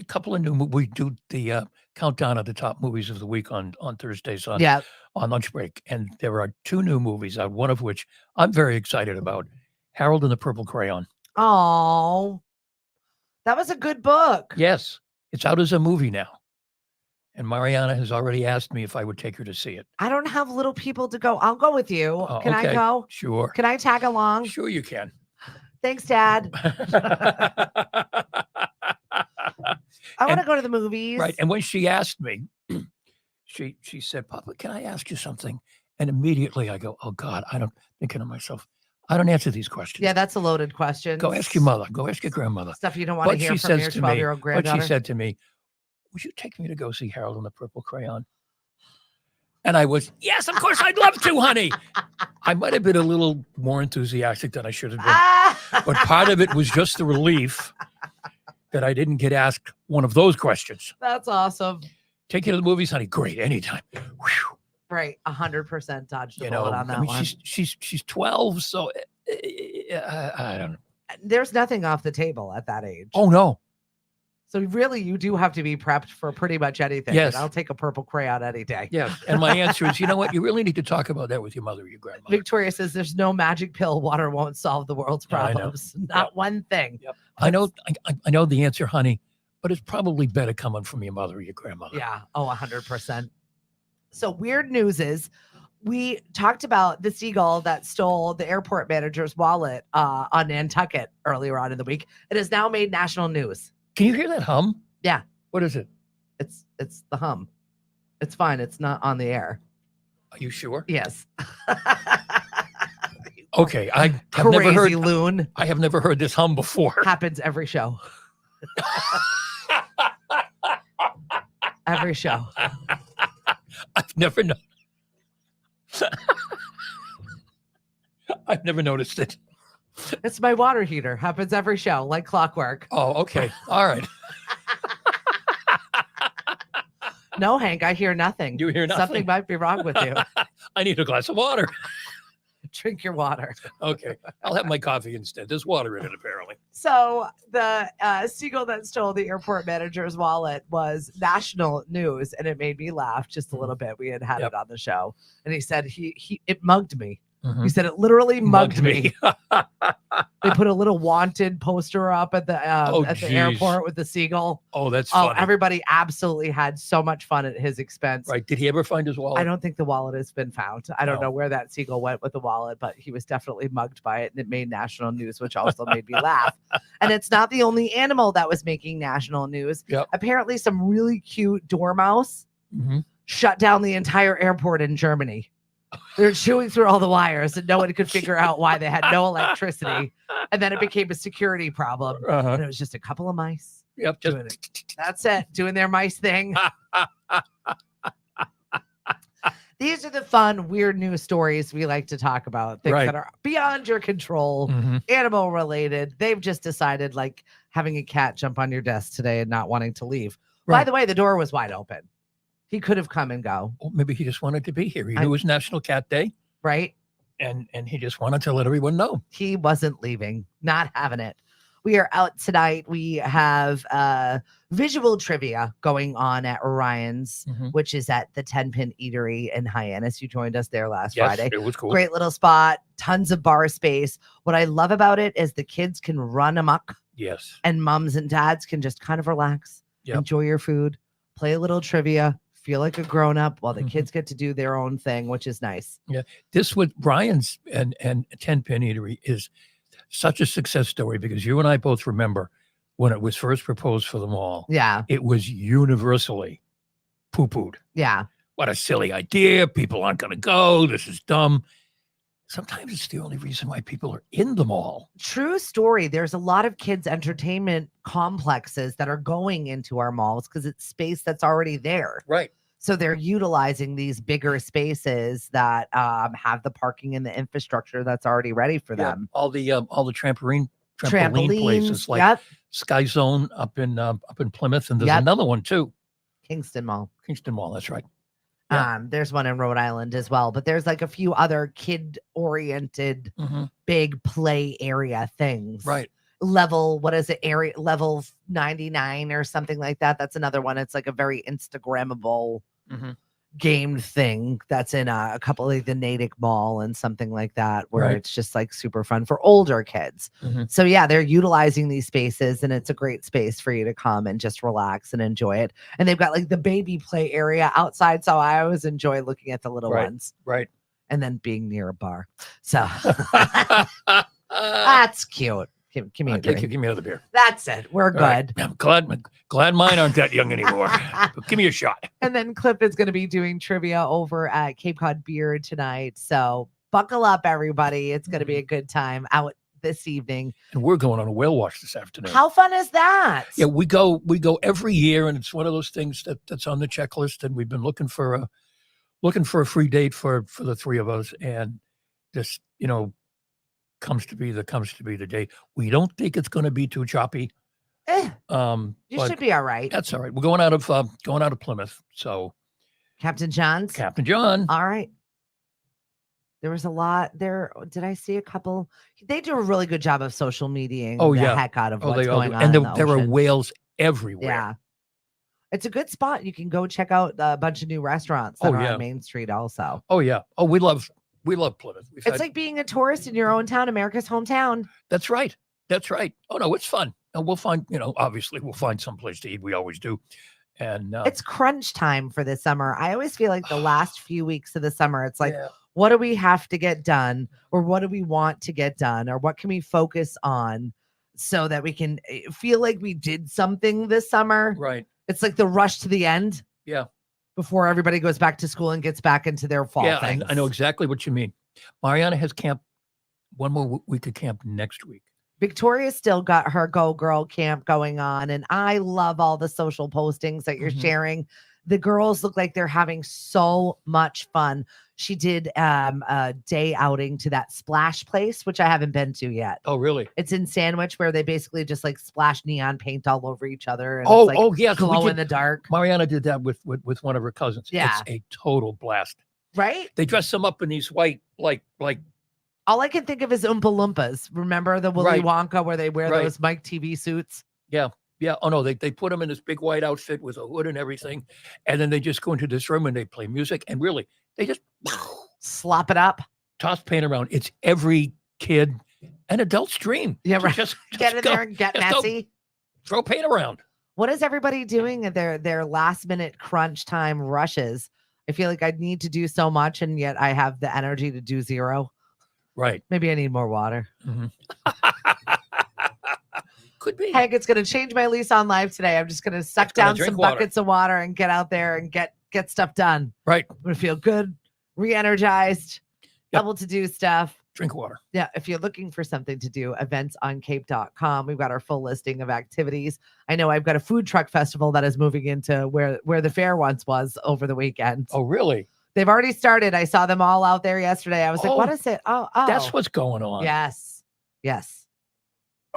couple of new movies. We do the countdown of the top movies of the week on Thursdays on lunch break. And there are 2 new movies, one of which I'm very excited about, Harold and the Purple Crayon. Oh, that was a good book. Yes, it's out as a movie now. And Mariana has already asked me if I would take her to see it. I don't have little people to go. I'll go with you. Oh, Can I go? Sure. Can I tag along? Sure you can. Thanks, Dad. I want to go to the movies. Right. And when she asked me, she said, Papa, can I ask you something? And immediately I go, oh, God, thinking to myself, I don't answer these questions. Yeah, that's a loaded question. Go ask your mother. Go ask your grandmother. Stuff you don't want to hear from your 12-year-old granddaughter. But she said to me, would you take me to go see Harold and the Purple Crayon? And I was, yes, of course, I'd love to, honey. I might have been a little more enthusiastic than I should have been. But part of it was just the relief that I didn't get asked one of those questions. That's awesome. Take you to the movies, honey. Great, anytime. Whew. Right, 100% dodged the bullet on that one. She's 12, so I don't know. There's nothing off the table at that age. Oh, no. So really, you do have to be prepped for pretty much anything. Yes. And I'll take a purple crayon any day. Yes. And my answer is, you know what? You really need to talk about that with your mother or your grandmother. Victoria says there's no magic pill. Water won't solve the world's problems. Not one thing. Yep. I know the answer, honey, but it's probably better coming from your mother or your grandmother. Yeah. Oh, 100%. So weird news is we talked about the seagull that stole the airport manager's wallet on Nantucket earlier on in the week. It has now made national news. Can you hear that hum? Yeah. What is it? It's the hum. It's fine. It's not on the air. Are you sure? Yes. Okay. I have Crazy never heard loon. I have never heard this hum before. Happens every show. Every show. I've never known. I've never noticed it. It's my water heater. Happens every show, like clockwork. Oh, okay. All right. No, Hank, I hear nothing. You hear nothing? Something might be wrong with you. I need a glass of water. Drink your water. Okay. I'll have my coffee instead. There's water in it, apparently. So the seagull that stole the airport manager's wallet was national news, and it made me laugh just a little bit. We had Yep. it on the show, and he said it mugged me. Mhm. He said it literally mugged me. me. They put a little wanted poster up at the geez. airport with the seagull. Oh, that's Oh, funny. everybody absolutely had so much fun at his expense. Right. Did he ever find his wallet? I don't think the wallet has been found. I don't No. know where that seagull went with the wallet, but he was definitely mugged by it, and it made national news, which also made me laugh. And it's not the only animal that was making national news. Yep. Apparently, some really cute dormouse Mhm. shut down the entire airport in Germany. They're chewing through all the wires, and no one could figure out why they had no electricity. And then it became a security problem. Uh-huh. And it was just a couple of mice. Yep. Doing Just That's it, doing their mice thing. These are the fun, weird news stories we like to talk about. Things Right. that are beyond your control, Mhm. animal related. They've just decided, like having a cat jump on your desk today and not wanting to leave. By Right. the way, the door was wide open. He could have come and go, Well, maybe he just wanted to be here. He I- knew it was National Cat Day, right? and he just wanted to let everyone know. He wasn't leaving, not having it. We are out tonight. We have visual trivia going on at Orion's, Mhm. which is at the 10 Pin Eatery in Hyannis. You joined us there last Yes, Friday. it was cool. Great little spot, tons of bar space. What I love about it is the kids can run amok Yes. and moms and dads can just kind of relax, Yep. enjoy your food, play a little trivia, feel like a grown up while the Mhm. kids get to do their own thing, which is nice. This with Brian's and 10 Pin Eatery is such a success story because you and I both remember when it was first proposed for the mall, Yeah. it was universally poo-pooed. Yeah. What a silly idea. People aren't going to go. This is dumb. Sometimes it's the only reason why people are in the mall. True story. There's a lot of kids' entertainment complexes that are going into our malls because it's space that's already there. Right. So they're utilizing these bigger spaces that have the parking and the infrastructure that's already ready for them. All the trampoline Trampolines, places like yep. Sky Zone up in Plymouth, and there's Yep. another one too. Kingston Mall. Kingston Mall, that's right. Yeah. There's one in Rhode Island as well, but there's like a few other kid-oriented Mhm. big play area things. Right. Level, what is it? Area level 99 or something like that. That's another one. It's like a very Instagrammable Mhm. game thing that's in a couple like the Natick Mall and something like that, where Right. it's just like super fun for older kids. Mhm. So yeah, they're utilizing these spaces, and it's a great space for you to come and just relax and enjoy it. And they've got like the baby play area outside, so I always enjoy looking at the little Right. ones Right. and then being near a bar. So that's cute. Give me a drink. Give me another beer. That's it. We're All right. good. I'm glad mine aren't that young anymore. But give me a shot. And then Cliff is going to be doing trivia over at Cape Cod Beer tonight. So buckle up, everybody. It's going to be a good time out this evening. And we're going on a whale wash this afternoon. How fun is that? Yeah, we go every year, and it's one of those things that's on the checklist. And we've been looking for a free date for the three of us, and this comes to be the date. We don't think it's going to be too choppy. You But should be all right. that's all right. We're going out of Plymouth, so Captain John's. Captain John. All right. There was a lot there. Did I see a couple? They do a really good job of social mediaing Oh, the yeah. heck out of Oh, what's they all going do. on. And in the there are ocean. whales everywhere. Yeah. It's a good spot. You can go check out a bunch of new restaurants that Oh, are yeah. on Main Street also. Oh yeah. Oh, we love Plymouth. It's like being a tourist in your own town, America's hometown. That's right. That's right. Oh no, it's fun. And we'll find, obviously we'll find some place to eat. We always do. And It's crunch time for the summer. I always feel like the last few weeks of the summer, it's like, yeah. what do we have to get done? Or what do we want to get done? Or what can we focus on so that we can feel like we did something this summer? Right. It's like the rush to the end. Yeah. Before everybody goes back to school and gets back into their fall Yeah, things. I know exactly what you mean. Mariana has camp one more week of camp next week. Victoria's still got her Go Girl camp going on. And I love all the social postings that you're Mhm. sharing. The girls look like they're having so much fun. She did a day outing to that splash place, which I haven't been to yet. Oh, really? It's in Sandwich, where they basically just like splash neon paint all over each other. And Oh, it's like yes. glow in the dark. Mariana did that with one of her cousins. Yeah. It's a total blast. Right? They dress them up in these white, like all I can think of is Oompa Loompas. Remember the Willy Wonka where they wear those Mike TV suits? Yeah. Yeah. Oh, no, they put them in this big white outfit with a hood and everything. And then they just go into this room and they play music. And really, they just slop it up. Toss paint around. It's every kid and adult's dream. Yeah, right. Just get in there and get messy. Throw paint around. What is everybody doing at their last minute crunch time rushes? I feel like I need to do so much, and yet I have the energy to do zero. Right. Maybe I need more water. Mm-hmm. Could be. Hank, it's going to change my lease on life today. I'm just going to suck down some buckets of water and get out there and get stuff done. Right. I'm going to feel good, re-energized, able to do stuff. Drink water. Yeah. If you're looking for something to do, eventsoncape.com. We've got our full listing of activities. I know I've got a food truck festival that is moving into where the fair once was over the weekend. Oh, really? They've already started. I saw them all out there yesterday. I was like, what is it? Oh. That's what's going on. Yes.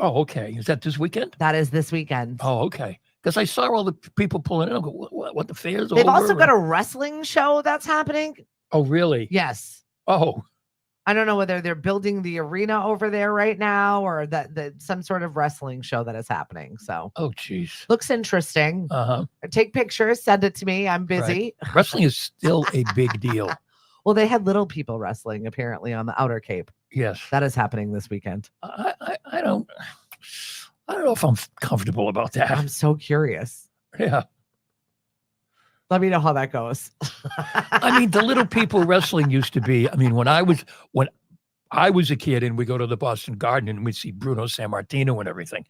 Oh, okay. Is that this weekend? That is this weekend. Oh, okay. Because I saw all the people pulling in. I go, what the fair's over? They've also got a wrestling show that's happening. Oh, really? Yes. Oh. I don't know whether they're building the arena over there right now or that some sort of wrestling show that is happening. So. Oh, geez. Looks interesting. Uh-huh. Take pictures. Send it to me. I'm busy. Right. Wrestling is still a big deal. Well, they had little people wrestling apparently on the Outer Cape. Yes. That is happening this weekend. I don't know if I'm comfortable about that. I'm so curious. Yeah. Let me know how that goes. I mean, the little people wrestling used to be, I mean, when I was a kid and we go to the Boston Garden and we'd see Bruno Sammartino and everything,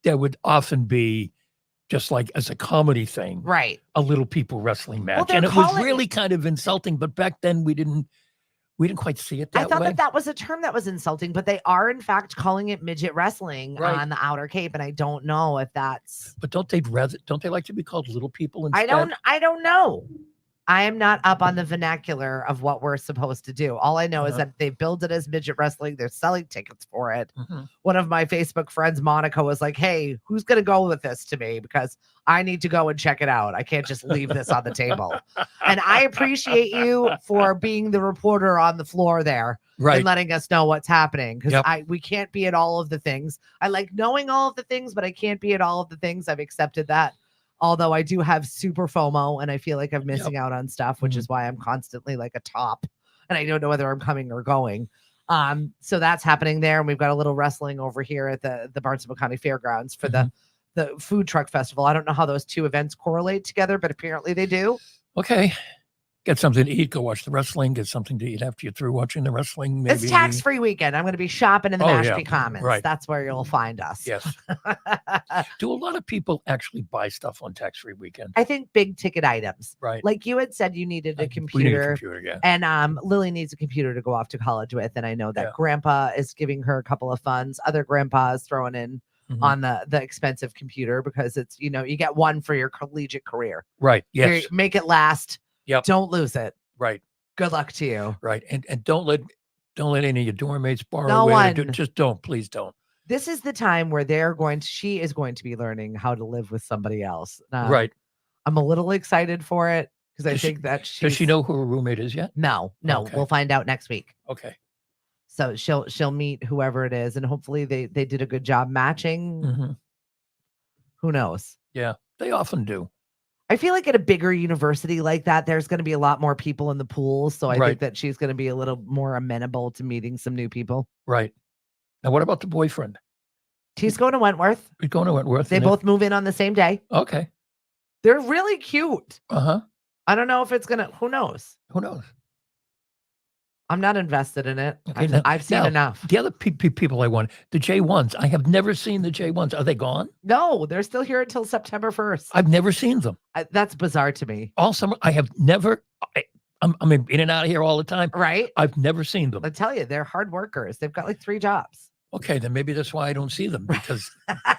there would often be just like as a comedy thing, right? A little people wrestling match. Well, and it was really kind of insulting, but back then we didn't quite see it that way. I thought that was a term that was insulting, but they are in fact calling it midget wrestling on the Outer Cape, and I don't know if that's. But don't they like to be called little people instead? I don't know. I am not up on the vernacular of what we're supposed to do. All I know is that they billed it as midget wrestling. They're selling tickets for it. Mm-hmm. One of my Facebook friends, Monica, was like, hey, who's going to go with this to me? Because I need to go and check it out. I can't just leave this on the table. And I appreciate you for being the reporter on the floor there and letting us know what's happening. Because we can't be at all of the things. I like knowing all of the things, but I can't be at all of the things. I've accepted that. Although I do have super FOMO and I feel like I'm missing out on stuff, which is why I'm constantly like a top and I don't know whether I'm coming or going. So that's happening there. And we've got a little wrestling over here at the Barnstable County Fairgrounds for the food truck festival. I don't know how those two events correlate together, but apparently they do. Okay. Get something to eat, go watch the wrestling, get something to eat after you're through watching the wrestling. Maybe. It's tax-free weekend. I'm going to be shopping in the Mashpee Commons. Right. That's where you'll find us. Yes. Do a lot of people actually buy stuff on tax-free weekend? I think big ticket items. Right. Like you had said, you needed a computer. And Lily needs a computer to go off to college with. And I know that Grandpa is giving her a couple of funds. Other grandpas throwing in on the expensive computer because it's, you get one for your collegiate career. Right. Yes. Make it last. Yep. Don't lose it. Right. Good luck to you. Right. And don't let any of your dorm mates borrow no it. one. Just don't. Please don't. This is the time where she is going to be learning how to live with somebody else. Right. I'm a little excited for it because I think that does she know who her roommate is yet? No. Okay. We'll find out next week. Okay. So she'll meet whoever it is, and hopefully they did a good job matching. Mm-hmm. Who knows? Yeah, they often do. I feel like at a bigger university like that, there's going to be a lot more people in the pool. So I think that she's going to be a little more amenable to meeting some new people. Right. Now, what about the boyfriend? He's going to Wentworth. He's going to Wentworth. They both move in on the same day. Okay. They're really cute. Uh-huh. I don't know if it's going to, who knows? Who knows? I'm not invested in it. Okay, I've seen enough. The other people I want, the J1s. I have never seen the J1s. Are they gone? No, they're still here until September 1st. I've never seen them. That's bizarre to me. All summer, I have never. I'm in and out of here all the time. Right. I've never seen them. I tell you, they're hard workers. They've got like 3 jobs. Okay, then maybe that's why I don't see them because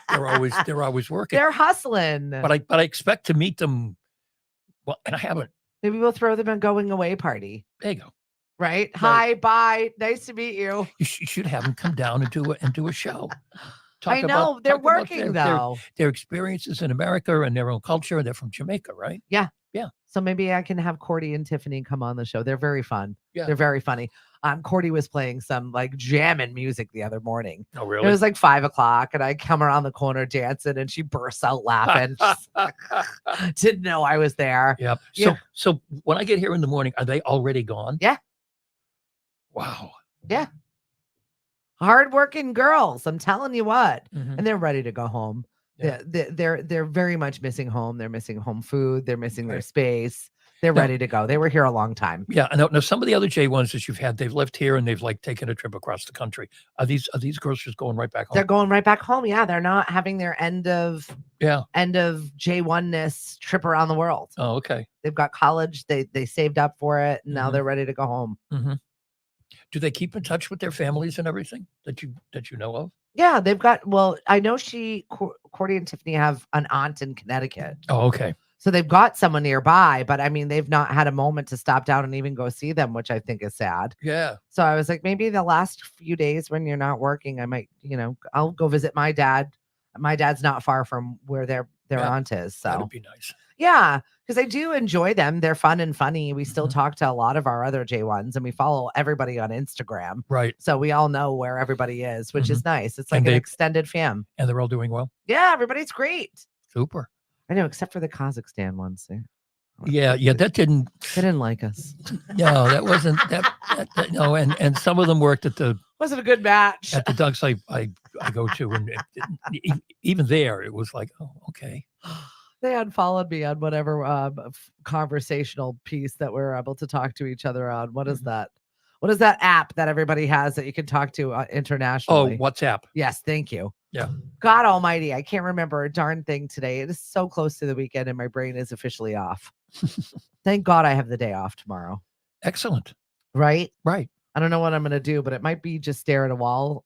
they're always working. They're hustling. But I expect to meet them Well, and I haven't. Maybe we'll throw them a going away party. There you go. Right? Hi, bye. Nice to meet you. You should have them come down and do a show. I know. They're working, though. Their experiences in America and their own culture, and they're from Jamaica, right? Yeah. Yeah. So maybe I can have Cordy and Tiffany come on the show. They're very fun. Yeah. They're very funny. Cordy was playing some like jamming music the other morning. Oh, really? It was like 5 o'clock and I come around the corner dancing and she bursts out laughing. Didn't know I was there. Yep. Yeah. So when I get here in the morning, are they already gone? Yeah. Wow. Yeah. Hardworking girls. I'm telling you what. Mhm. And they're ready to go home. Yeah. They're very much missing home. They're missing home food. They're missing their Right. space. They're Now- ready to go. They were here a long time. Yeah. Now some of the other J1s that you've had, they've left here and they've like taken a trip across the country. Are these girls just going right back home? They're going right back home. Yeah, they're not having their end of Yeah. J1-ness trip around the world. Oh, okay. They've got college. They saved up for it, and now Mhm. they're ready to go home. Mm-hmm. Do they keep in touch with their families and everything that you know of? Yeah, they've got. Well, I know Cordy and Tiffany have an aunt in Connecticut, Oh, okay. so they've got someone nearby. But I mean, they've not had a moment to stop down and even go see them, which I think is sad. Yeah. So I was like, maybe the last few days when you're not working, I might, I'll go visit my dad. My dad's not far from where their Yeah, aunt is. So That'd be nice. yeah, because I do enjoy them. They're fun and funny. We still Mhm. talk to a lot of our other J1s and we follow everybody on Instagram. Right. So we all know where everybody is, which is nice. It's like And an they- extended fam. And they're all doing well. Yeah, everybody's great. Super. I know, except for the Kazakhstan ones. Yeah. That didn't. They didn't like us. No, that wasn't that. No, and some of them worked at the Wasn't a good match. ducks I go to, and even there it was like, oh, okay. They unfollowed me on whatever conversational piece that we're able to talk to each other on. What is Mhm. that? What is that app that everybody has that you can talk to Oh, internationally? WhatsApp. Yes, thank you. Yeah. God almighty, I can't remember a darn thing today. It is so close to the weekend and my brain is officially off. Thank God I have the day off tomorrow. Excellent. Right? Right. I don't know what I'm going to do, but it might be just stare at a wall.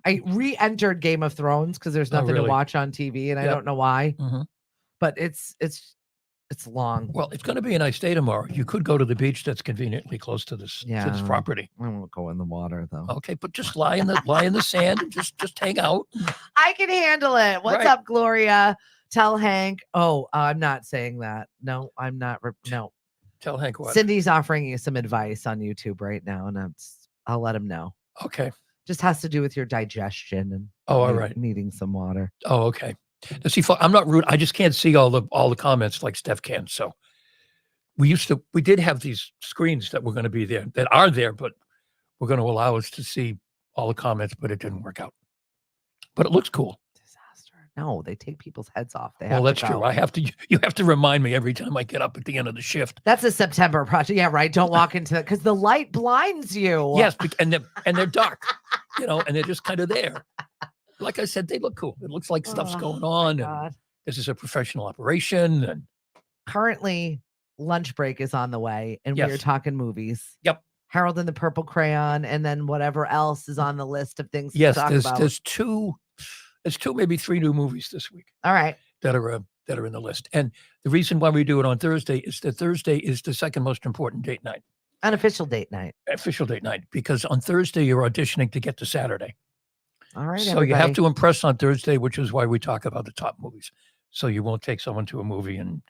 I re-entered Game of Thrones because there's Oh, nothing to really? watch on TV and I Yep. don't know why, Mhm. but it's long. Well, it's going to be a nice day tomorrow. You could go to the beach that's conveniently close to this Yeah. property. I won't go in the water though. Okay, but just lie in the sand and just hang out. I can handle it. What's Right. up, Gloria? Tell Hank. Oh, I'm not saying that. No, I'm not. No. Tell Hank what. Cindy's offering you some advice on YouTube right now, and I'll let him know. Okay. Just has to do with your digestion and Oh, all right. needing some water. Oh, okay. Now, see, I'm not rude. I just can't see all the comments like Steph can. So we did have these screens that were going to be there, that are there, but we're going to allow us to see all the comments, but it didn't work out. But it looks cool. Disaster. No, they take people's heads off. They have Well, to that's true. go. You have to remind me every time I get up at the end of the shift. That's a September project. Yeah, right. Don't walk into it because the light blinds you. Yes, and they're dark, and they're just kind of there. Like I said, they look cool. It looks like stuff's Oh, going on. And God. this is a professional operation. And Currently, lunch break is on the way, and we are Yes. talking movies. Yep. Harold and the Purple Crayon, and then whatever else is on the list of things yes, to talk there's about. two, maybe three new movies this week All right. that are in the list. And the reason why we do it on Thursday is that Thursday is the second most important date night, Unofficial date night. official date night, because on Thursday you're auditioning to get to Saturday. All right. So you have everybody. to impress on Thursday, which is why we talk about the top movies. So you won't take someone to a movie and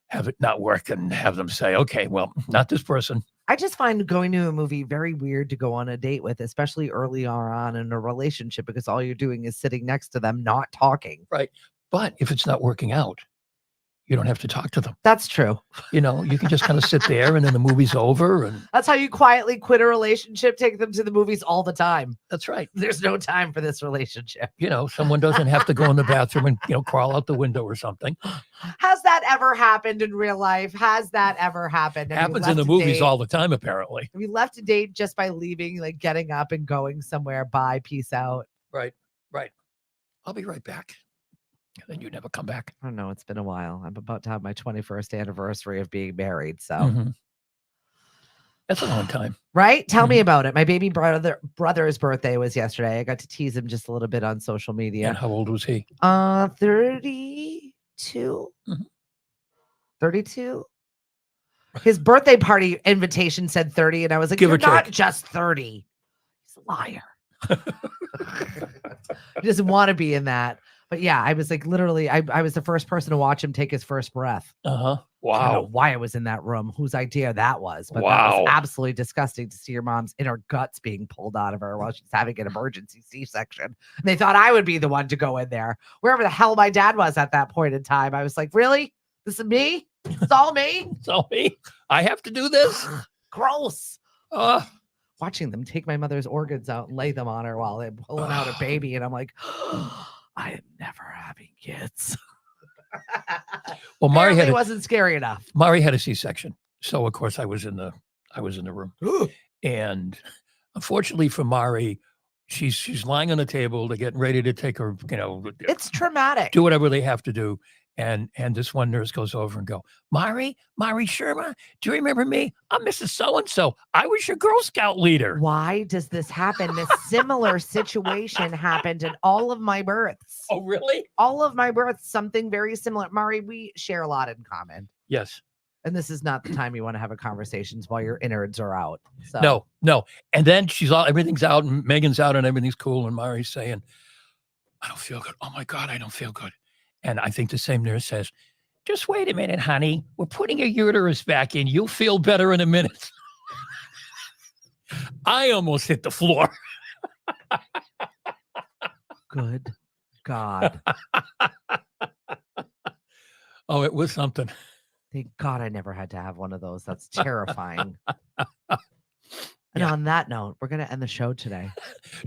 have it not work and have them say, okay, well, not this person. I just find going to a movie very weird to go on a date with, especially early on in a relationship, because all you're doing is sitting next to them, not talking. But if it's not working out, you don't have to talk to them. That's true. You can just kind of sit there and then the movie's over. And That's how you quietly quit a relationship, take them to the movies all the time. that's right. There's no time for this relationship. Someone doesn't have to go in the bathroom and, crawl out the window or something. Has that ever happened in real life? Has that ever happened? Have you Happens in the left a movies date- all the time, apparently. Have you left a date just by leaving, like getting up and going somewhere? Bye, peace out. Right. I'll be right back. And then you never come back. I don't know. It's been a while. I'm about to have my 21st anniversary of being married. So, Mhm. That's a long time. right? Tell me Mhm. about it. My baby brother's birthday was yesterday. I got to tease him just a little bit on social media. And how old was he? 32. Mhm. 32. His birthday party invitation said 30, and I was like, Give or "You're not take. just 30." He's a liar. He doesn't want to be in that. But yeah, I was like, literally, I was the first person to watch him take his first breath. Uh-huh. I don't know Wow. why I was in that room, whose idea that was, but that Wow. was absolutely disgusting to see your mom's inner guts being pulled out of her while she's having an emergency C-section. And they thought I would be the one to go in there, wherever the hell my dad was at that point in time. I was like, really? This is me? It's all me? So me, I have to do this. Gross. Uh, Watching them take my mother's organs out and lay them on her while they're pulling out a baby. And I'm like, I am never having kids. well, Mari Apparently had wasn't scary enough. Mari had a C-section, so of course I was in the room, and unfortunately for Mari, she's lying on the table, they're getting ready to take her, It's traumatic. do whatever they have to do. And this one nurse goes over and go, Mari Sherma, do you remember me? I'm Mrs. So-and-so. I was your Girl Scout leader. Why does this happen? This similar situation happened in all of my births. Oh, really? All of my births, something very similar. Mari, we share a lot in common. Yes. And this is not the time you want to have a conversations while your innards are out. So. No. And then everything's out and Megan's out and everything's cool. And Mari's saying, I don't feel good. Oh my God, I don't feel good. And I think the same nurse says, just wait a minute, honey. We're putting your uterus back in. You'll feel better in a minute. I almost hit the floor. Good God. Oh, it was something. Thank God I never had to have one of those. That's terrifying. And Yeah. on that note, we're going to end the show today.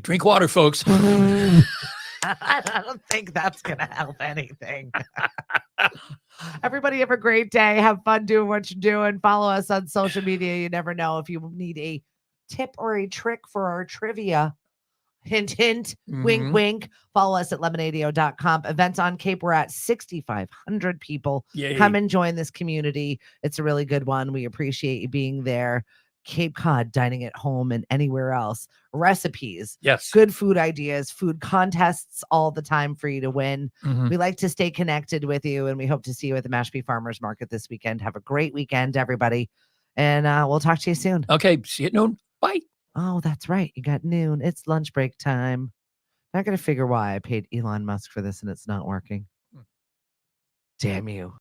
Drink water, folks. I don't think that's going to help anything. Everybody have a great day. Have fun doing what you're doing. Follow us on social media. You never know if you need a tip or a trick for our trivia. Hint, hint, wink, wink. Follow us at lemonadio.com. Events on Cape. We're at 6,500 people. Yay. Come and join this community. It's a really good one. We appreciate you being there. Cape Cod, dining at home and anywhere else. Recipes, Yes. good food ideas, food contests all the time for you to win. Mhm. We like to stay connected with you, and we hope to see you at the Mashpee Farmers Market this weekend. Have a great weekend, everybody. And we'll talk to you soon. Okay. See you at noon. Bye. Oh, that's right. You got noon. It's lunch break time. Not going to figure why I paid Elon Musk for this and it's not working. Damn you.